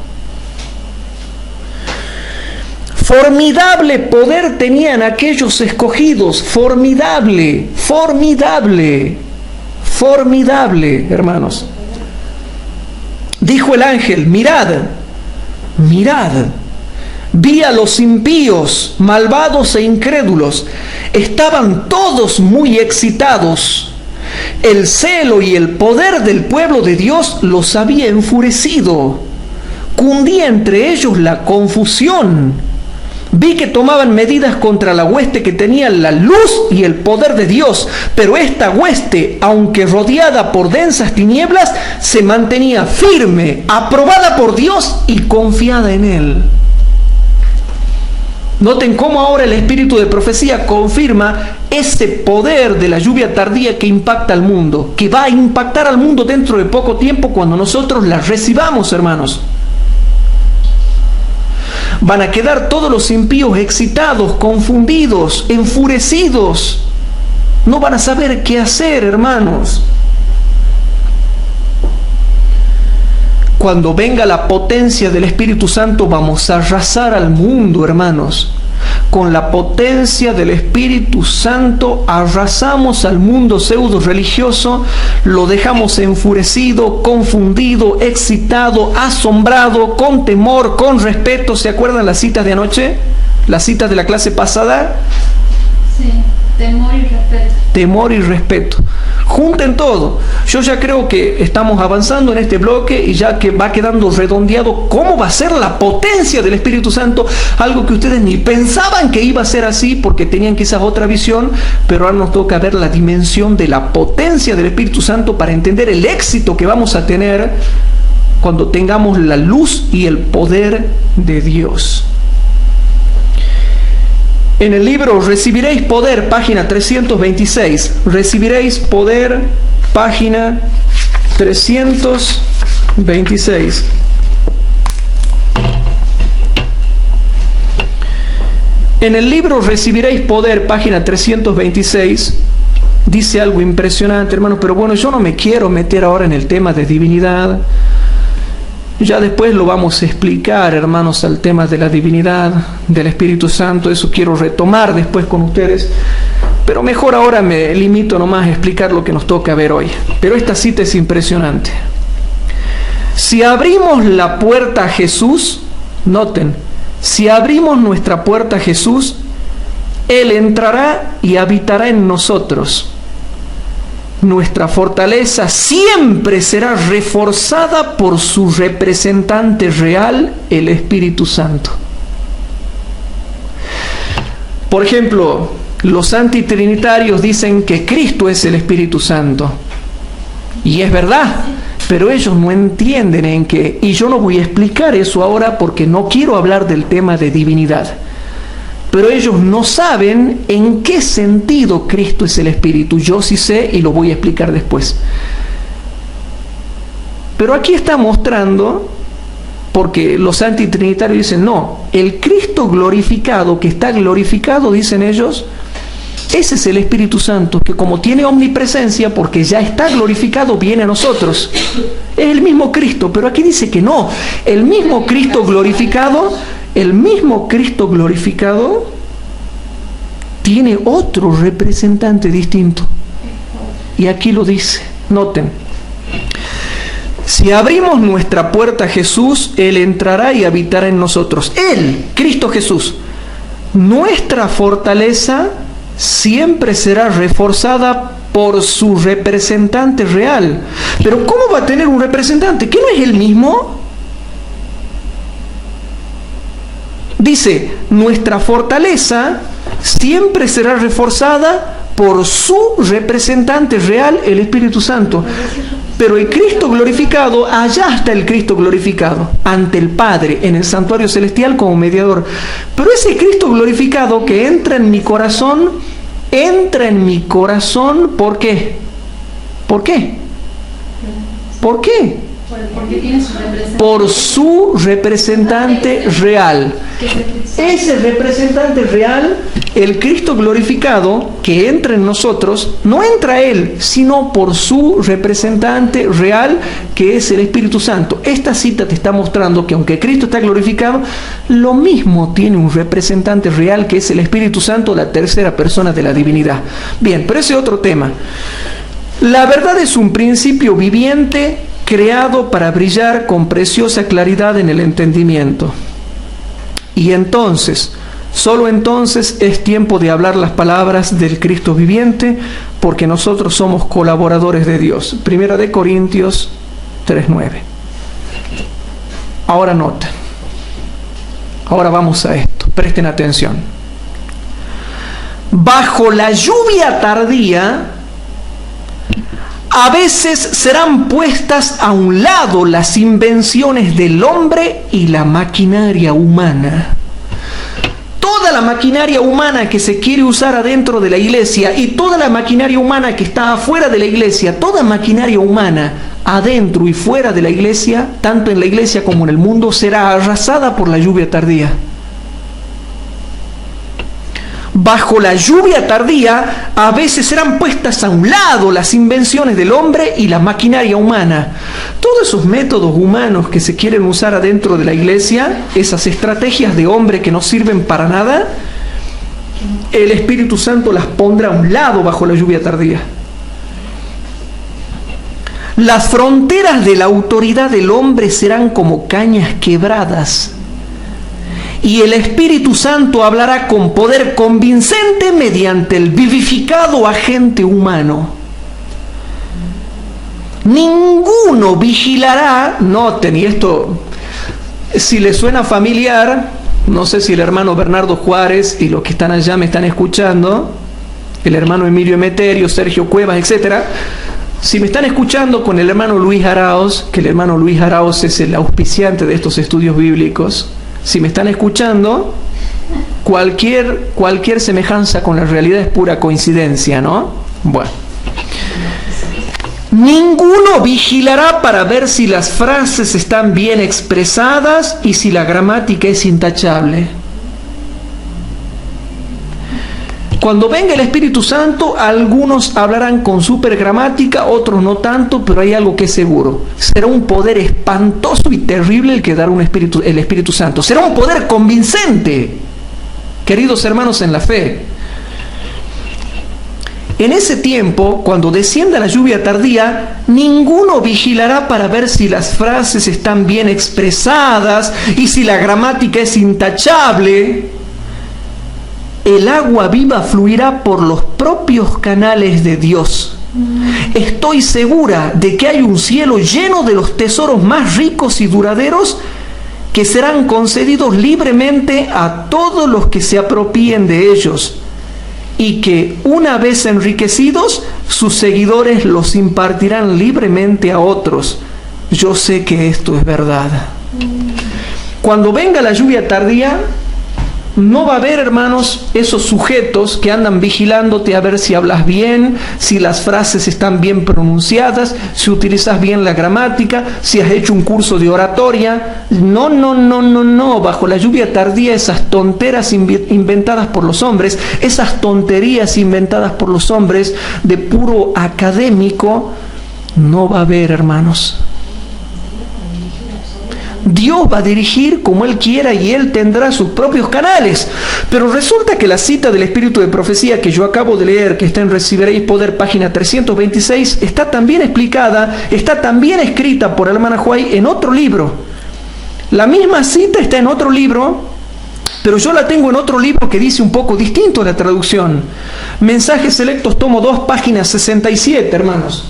S1: Formidable poder tenían aquellos escogidos. Formidable, formidable, formidable, hermanos. Dijo el ángel: mirad, mirad. Vi a los impíos, malvados e incrédulos. Estaban todos muy excitados. El celo y el poder del pueblo de Dios los había enfurecido. Cundía entre ellos la confusión. Vi que tomaban medidas contra la hueste que tenía la luz y el poder de Dios, pero esta hueste, aunque rodeada por densas tinieblas, se mantenía firme, aprobada por Dios y confiada en Él. Noten cómo ahora el espíritu de profecía confirma ese poder de la lluvia tardía que impacta al mundo, que va a impactar al mundo dentro de poco tiempo cuando nosotros la recibamos, hermanos. Van a quedar todos los impíos excitados, confundidos, enfurecidos. No van a saber qué hacer, hermanos. Cuando venga la potencia del Espíritu Santo, vamos a arrasar al mundo, hermanos. Con la potencia del Espíritu Santo arrasamos al mundo pseudo religioso, lo dejamos enfurecido, confundido, excitado, asombrado, con temor, con respeto. ¿Se acuerdan las citas de anoche? ¿Las citas de la clase pasada?
S2: Sí, temor y respeto.
S1: Temor y respeto. Junten todo. Yo ya creo que estamos avanzando en este bloque y ya que va quedando redondeado cómo va a ser la potencia del Espíritu Santo, algo que ustedes ni pensaban que iba a ser así porque tenían quizás otra visión, pero ahora nos toca ver la dimensión de la potencia del Espíritu Santo para entender el éxito que vamos a tener cuando tengamos la luz y el poder de Dios. En el libro Recibiréis Poder, página 326. Recibiréis Poder, página 326. En el libro Recibiréis Poder, página 326, dice algo impresionante, hermanos, pero bueno, yo no me quiero meter ahora en el tema de divinidad. Ya después lo vamos a explicar, hermanos, al tema de la divinidad, del Espíritu Santo. Eso quiero retomar después con ustedes. Pero mejor ahora me limito nomás a explicar lo que nos toca ver hoy. Pero esta cita es impresionante. Si abrimos la puerta a Jesús, noten, si abrimos nuestra puerta a Jesús, Él entrará y habitará en nosotros. Nuestra fortaleza siempre será reforzada por su representante real, el Espíritu Santo. Por ejemplo, los antitrinitarios dicen que Cristo es el Espíritu Santo. Y es verdad, pero ellos no entienden en qué. Y yo no voy a explicar eso ahora porque no quiero hablar del tema de divinidad. Pero ellos no saben en qué sentido Cristo es el Espíritu. Yo sí sé y lo voy a explicar después. Pero aquí está mostrando, porque los antitrinitarios dicen, no, el Cristo glorificado, que está glorificado, dicen ellos, ese es el Espíritu Santo, que como tiene omnipresencia, porque ya está glorificado, viene a nosotros. Es el mismo Cristo, pero aquí dice que no, el mismo Cristo glorificado tiene otro representante distinto. Y aquí lo dice, noten. Si abrimos nuestra puerta a Jesús, Él entrará y habitará en nosotros. Él, Cristo Jesús. Nuestra fortaleza siempre será reforzada por su representante real. Pero ¿cómo va a tener un representante? ¿Que no es Él mismo? Dice, nuestra fortaleza siempre será reforzada por su representante real, el Espíritu Santo. Pero el Cristo glorificado, allá está el Cristo glorificado, ante el Padre, en el santuario celestial como mediador. Pero ese Cristo glorificado que entra en mi corazón, ¿por qué? ¿Por qué? ¿Por qué?
S2: Porque tiene su representante.
S1: Por su representante real. Ese representante real, el Cristo glorificado que entra en nosotros, no entra Él, sino por su representante real, que es el Espíritu Santo. Esta cita te está mostrando que aunque Cristo está glorificado, lo mismo tiene un representante real, que es el Espíritu Santo, la tercera persona de la divinidad. Bien, pero ese es otro tema. La verdad es un principio viviente, creado para brillar con preciosa claridad en el entendimiento. Y entonces, solo entonces es tiempo de hablar las palabras del Cristo viviente, porque nosotros somos colaboradores de Dios. Primera de Corintios 3:9. Ahora noten. Ahora vamos a esto, presten atención. Bajo la lluvia tardía, a veces serán puestas a un lado las invenciones del hombre y la maquinaria humana. Toda la maquinaria humana que se quiere usar adentro de la iglesia y toda la maquinaria humana que está afuera de la iglesia, toda maquinaria humana adentro y fuera de la iglesia, tanto en la iglesia como en el mundo, será arrasada por la lluvia tardía. Bajo la lluvia tardía, a veces serán puestas a un lado las invenciones del hombre y la maquinaria humana. Todos esos métodos humanos que se quieren usar adentro de la iglesia, esas estrategias de hombre que no sirven para nada, el Espíritu Santo las pondrá a un lado bajo la lluvia tardía. Las fronteras de la autoridad del hombre serán como cañas quebradas. Y el Espíritu Santo hablará con poder convincente mediante el vivificado agente humano. Ninguno vigilará, noten, y esto, si les suena familiar, no sé si el hermano Bernardo Juárez y los que están allá me están escuchando, el hermano Emilio Emeterio, Sergio Cuevas, etcétera. Si me están escuchando con el hermano Luis Arauz, que el hermano Luis Arauz es el auspiciante de estos estudios bíblicos, si me están escuchando, cualquier semejanza con la realidad es pura coincidencia, ¿no? Bueno. Ninguno vigilará para ver si las frases están bien expresadas y si la gramática es intachable. Cuando venga el Espíritu Santo, algunos hablarán con supergramática, otros no tanto, pero hay algo que es seguro. Será un poder espantoso y terrible el que dará el Espíritu Santo. Será un poder convincente, queridos hermanos en la fe. En ese tiempo, cuando descienda la lluvia tardía, ninguno vigilará para ver si las frases están bien expresadas y si la gramática es intachable. El agua viva fluirá por los propios canales de Dios. Estoy segura de que hay un cielo lleno de los tesoros más ricos y duraderos que serán concedidos libremente a todos los que se apropien de ellos, y que una vez enriquecidos, sus seguidores los impartirán libremente a otros. Yo sé que esto es verdad. Cuando venga la lluvia tardía, no va a haber, hermanos, esos sujetos que andan vigilándote a ver si hablas bien, si las frases están bien pronunciadas, si utilizas bien la gramática, si has hecho un curso de oratoria. No. Bajo la lluvia tardía, esas tonteras inventadas por los hombres, esas tonterías inventadas por los hombres de puro académico, no va a haber, hermanos. Dios va a dirigir como Él quiera y Él tendrá sus propios canales. Pero resulta que la cita del Espíritu de Profecía que yo acabo de leer, que está en Recibiréis Poder, página 326, está también explicada, está también escrita por el hermano Huay en otro libro. La misma cita está en otro libro, pero yo la tengo en otro libro que dice un poco distinto la traducción. Mensajes Selectos, tomo 2, página 67, hermanos.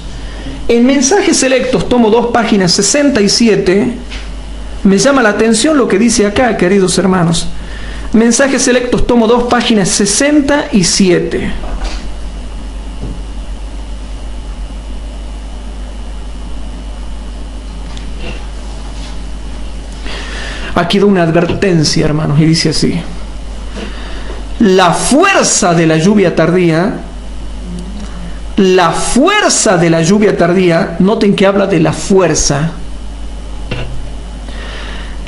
S1: En Mensajes Selectos, tomo 2, página 67... me llama la atención lo que dice acá, queridos hermanos. Mensajes Selectos, tomo 2, página 67. Aquí da una advertencia, hermanos, y dice así: la fuerza de la lluvia tardía, noten que habla de la fuerza.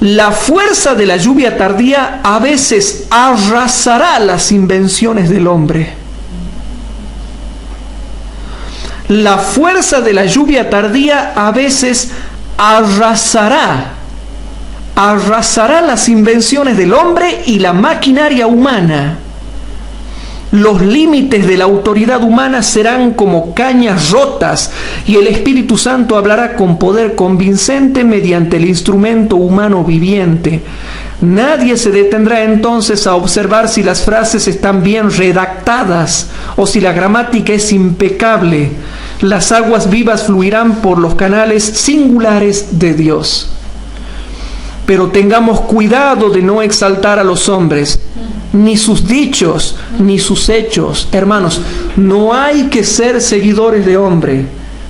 S1: La fuerza de la lluvia tardía a veces arrasará las invenciones del hombre. La fuerza de la lluvia tardía a veces arrasará las invenciones del hombre y la maquinaria humana. Los límites de la autoridad humana serán como cañas rotas y el Espíritu Santo hablará con poder convincente mediante el instrumento humano viviente. Nadie se detendrá entonces a observar si las frases están bien redactadas o si la gramática es impecable. Las aguas vivas fluirán por los canales singulares de Dios. Pero tengamos cuidado de no exaltar a los hombres, ni sus dichos, ni sus hechos. Hermanos, no hay que ser seguidores de hombre,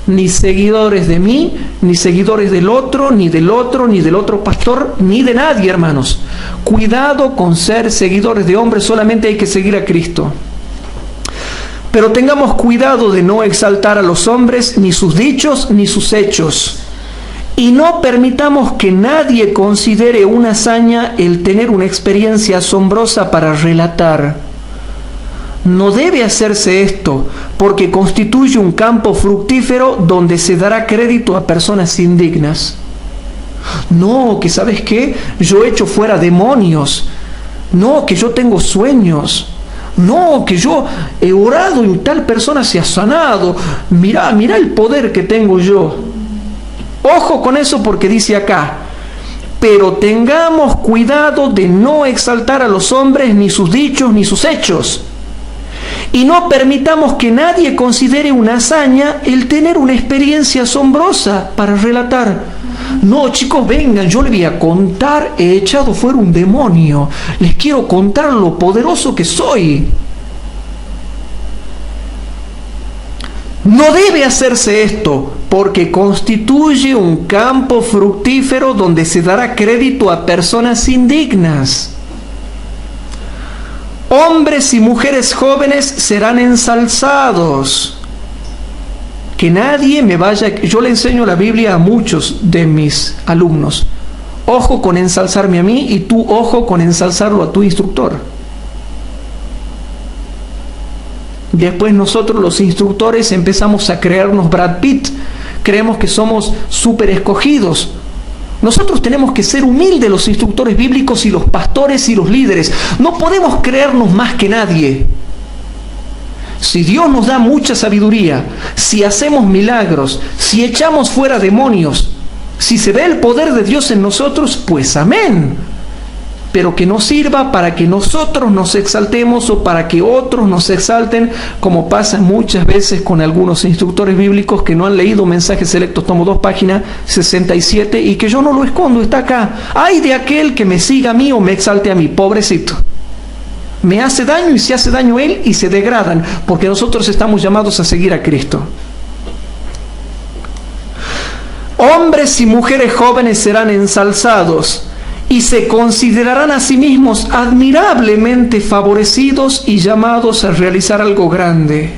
S1: ni seguidores de mí, ni seguidores del otro, ni del otro, ni del otro pastor, ni de nadie, hermanos. Cuidado con ser seguidores de hombres, solamente hay que seguir a Cristo. Pero tengamos cuidado de no exaltar a los hombres, ni sus dichos, ni sus hechos. Y no permitamos que nadie considere una hazaña el tener una experiencia asombrosa para relatar. No debe hacerse esto, porque constituye un campo fructífero donde se dará crédito a personas indignas. No, que ¿sabes qué? Yo echo fuera demonios. No, que yo tengo sueños. No, que yo he orado y tal persona se ha sanado. Mirá el poder que tengo yo. Ojo con eso, porque dice acá: pero tengamos cuidado de no exaltar a los hombres, ni sus dichos, ni sus hechos. Y no permitamos que nadie considere una hazaña el tener una experiencia asombrosa para relatar. No, chicos, vengan, yo les voy a contar, he echado fuera un demonio. Les quiero contar lo poderoso que soy. No debe hacerse esto, porque constituye un campo fructífero donde se dará crédito a personas indignas. Hombres y mujeres jóvenes serán ensalzados. Que nadie me vaya... Yo le enseño la Biblia a muchos de mis alumnos. Ojo con ensalzarme a mí, y tú ojo con ensalzarlo a tu instructor. Después nosotros los instructores empezamos a creernos Brad Pitt. Creemos que somos súper escogidos. Nosotros tenemos que ser humildes, los instructores bíblicos y los pastores y los líderes. No podemos creernos más que nadie. Si Dios nos da mucha sabiduría, si hacemos milagros, si echamos fuera demonios, si se ve el poder de Dios en nosotros, pues amén. Pero que no sirva para que nosotros nos exaltemos o para que otros nos exalten, como pasa muchas veces con algunos instructores bíblicos que no han leído Mensajes Selectos, tomo 2, página 67, y que yo no lo escondo, está acá. Ay de aquel que me siga a mí o me exalte a mí, pobrecito. Me hace daño y se hace daño él y se degradan, porque nosotros estamos llamados a seguir a Cristo. Hombres y mujeres jóvenes serán ensalzados y se considerarán a sí mismos admirablemente favorecidos y llamados a realizar algo grande.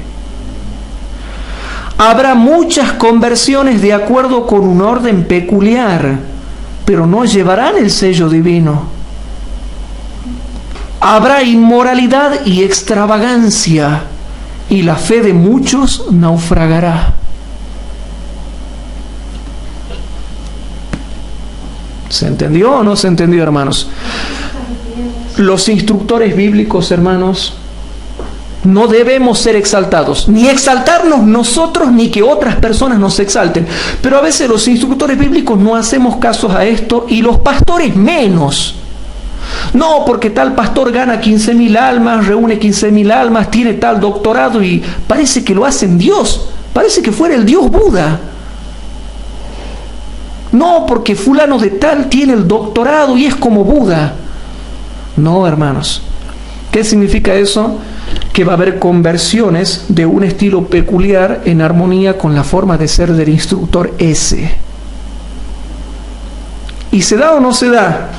S1: Habrá muchas conversiones de acuerdo con un orden peculiar, pero no llevarán el sello divino. Habrá inmoralidad y extravagancia, y la fe de muchos naufragará. ¿Se entendió o no se entendió, hermanos? Los instructores bíblicos, hermanos, no debemos ser exaltados, ni exaltarnos nosotros, ni que otras personas nos exalten. Pero a veces los instructores bíblicos no hacemos caso a esto, y los pastores menos. No, porque tal pastor gana 15.000 almas, reúne 15.000 almas, tiene tal doctorado y parece que lo hace en Dios. Parece que fuera el Dios Buda. No, porque fulano de tal tiene el doctorado y es como Buda. No, hermanos. ¿Qué significa eso? Que va a haber conversiones de un estilo peculiar en armonía con la forma de ser del instructor ese. ¿Y se da o no se da?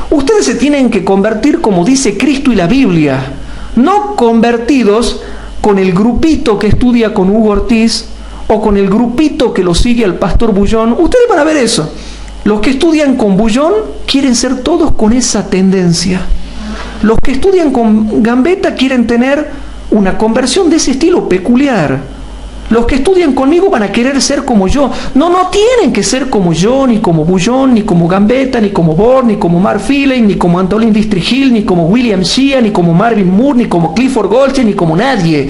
S1: Ustedes se tienen que convertir como dice Cristo y la Biblia, no convertidos con el grupito que estudia con Hugo Ortiz o con el grupito que lo sigue al pastor Bullón. Ustedes van a ver eso. Los que estudian con Bullón quieren ser todos con esa tendencia. Los que estudian con Gambetta quieren tener una conversión de ese estilo peculiar. Los que estudian conmigo van a querer ser como yo. No tienen que ser como yo, ni como Bullón, ni como Gambetta, ni como Born, ni como Mark Feeley, ni como Antolin Distri-Hill, ni como William Shea, ni como Marvin Moore, ni como Clifford Goldstein, ni como nadie.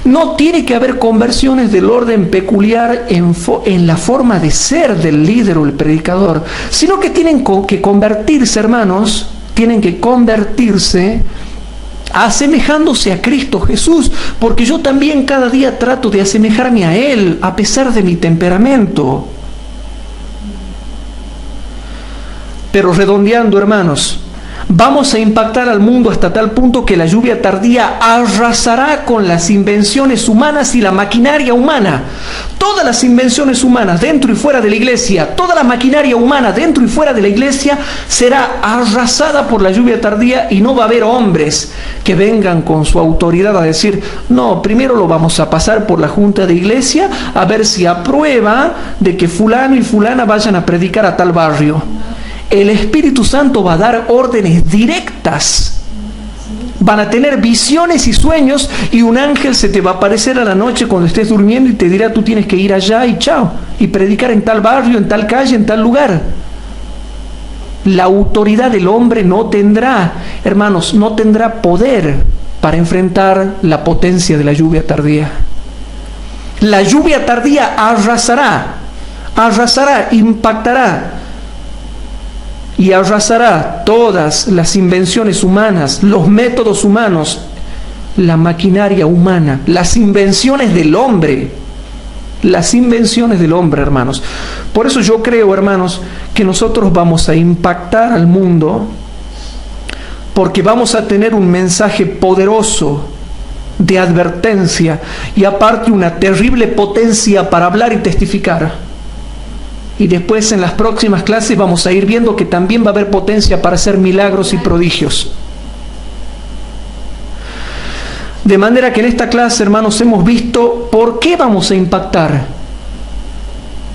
S1: No tiene que haber conversiones del orden peculiar en la forma de ser del líder o el predicador, sino que tienen que convertirse, hermanos, tienen que convertirse asemejándose a Cristo Jesús, porque yo también cada día trato de asemejarme a Él, a pesar de mi temperamento. Pero redondeando, hermanos, vamos a impactar al mundo hasta tal punto que la lluvia tardía arrasará con las invenciones humanas y la maquinaria humana. Todas las invenciones humanas dentro y fuera de la iglesia, toda la maquinaria humana dentro y fuera de la iglesia será arrasada por la lluvia tardía, y no va a haber hombres que vengan con su autoridad a decir: no, primero lo vamos a pasar por la junta de iglesia a ver si aprueba de que fulano y fulana vayan a predicar a tal barrio. El Espíritu Santo va a dar órdenes directas. Van a tener visiones y sueños, y un ángel se te va a aparecer a la noche cuando estés durmiendo y te dirá: tú tienes que ir allá y chao, y predicar en tal barrio, en tal calle, en tal lugar. La autoridad del hombre no tendrá, hermanos, no tendrá poder para enfrentar la potencia de la lluvia tardía. La lluvia tardía arrasará, impactará y arrasará todas las invenciones humanas, los métodos humanos, la maquinaria humana, las invenciones del hombre. Las invenciones del hombre, hermanos. Por eso yo creo, hermanos, que nosotros vamos a impactar al mundo, porque vamos a tener un mensaje poderoso de advertencia, y aparte una terrible potencia para hablar y testificar. Y después en las próximas clases vamos a ir viendo que también va a haber potencia para hacer milagros y prodigios. De manera que en esta clase, hermanos, hemos visto por qué vamos a impactar.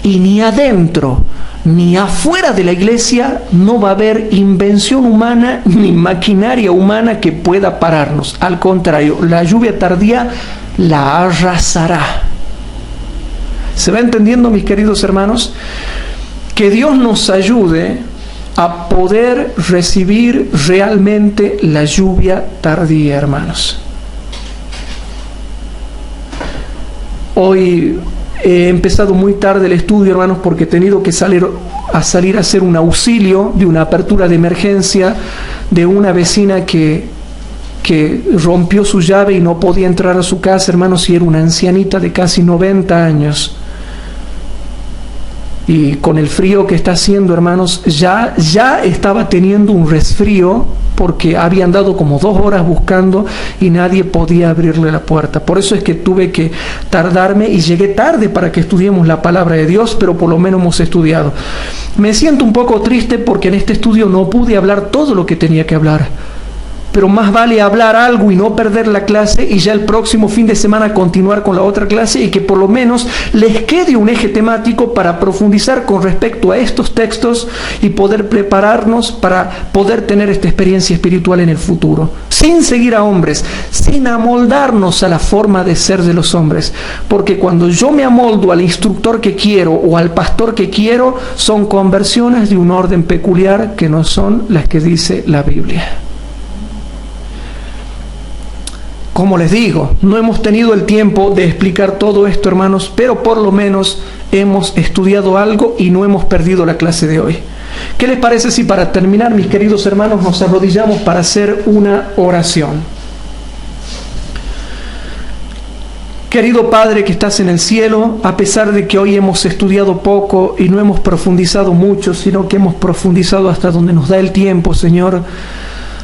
S1: Y ni adentro ni afuera de la iglesia no va a haber invención humana ni maquinaria humana que pueda pararnos. Al contrario, la lluvia tardía la arrasará. ¿Se va entendiendo, mis queridos hermanos? Que Dios nos ayude a poder recibir realmente la lluvia tardía, hermanos. Hoy he empezado muy tarde el estudio, hermanos, porque he tenido que salir a hacer un auxilio de una apertura de emergencia de una vecina que rompió su llave y no podía entrar a su casa, hermanos, y era una ancianita de casi 90 años. Y con el frío que está haciendo, hermanos, ya estaba teniendo un resfrío, porque había andado como 2 horas buscando y nadie podía abrirle la puerta. Por eso es que tuve que tardarme y llegué tarde para que estudiemos la palabra de Dios, pero por lo menos hemos estudiado. Me siento un poco triste porque en este estudio no pude hablar todo lo que tenía que hablar. Pero más vale hablar algo y no perder la clase, y ya el próximo fin de semana continuar con la otra clase, y que por lo menos les quede un eje temático para profundizar con respecto a estos textos y poder prepararnos para poder tener esta experiencia espiritual en el futuro, sin seguir a hombres, sin amoldarnos a la forma de ser de los hombres, porque cuando yo me amoldo al instructor que quiero o al pastor que quiero, son conversiones de un orden peculiar que no son las que dice la Biblia. Como les digo, no hemos tenido el tiempo de explicar todo esto, hermanos, pero por lo menos hemos estudiado algo y no hemos perdido la clase de hoy. ¿Qué les parece si para terminar, mis queridos hermanos, nos arrodillamos para hacer una oración? Querido Padre que estás en el cielo, a pesar de que hoy hemos estudiado poco y no hemos profundizado mucho, sino que hemos profundizado hasta donde nos da el tiempo, Señor,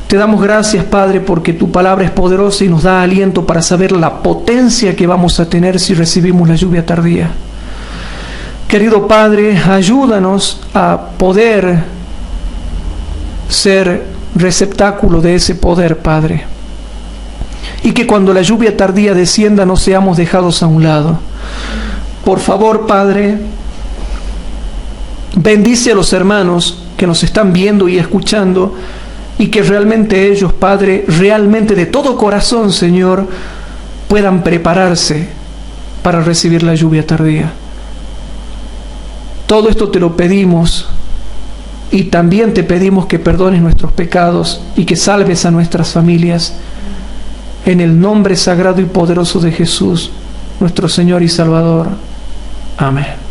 S1: te damos gracias, Padre, porque tu palabra es poderosa y nos da aliento para saber la potencia que vamos a tener si recibimos la lluvia tardía. Querido Padre, ayúdanos a poder ser receptáculo de ese poder, Padre. Y que cuando la lluvia tardía descienda no seamos dejados a un lado. Por favor, Padre, bendice a los hermanos que nos están viendo y escuchando, y que realmente ellos, Padre, realmente de todo corazón, Señor, puedan prepararse para recibir la lluvia tardía. Todo esto te lo pedimos, y también te pedimos que perdones nuestros pecados y que salves a nuestras familias, en el nombre sagrado y poderoso de Jesús, nuestro Señor y Salvador. Amén.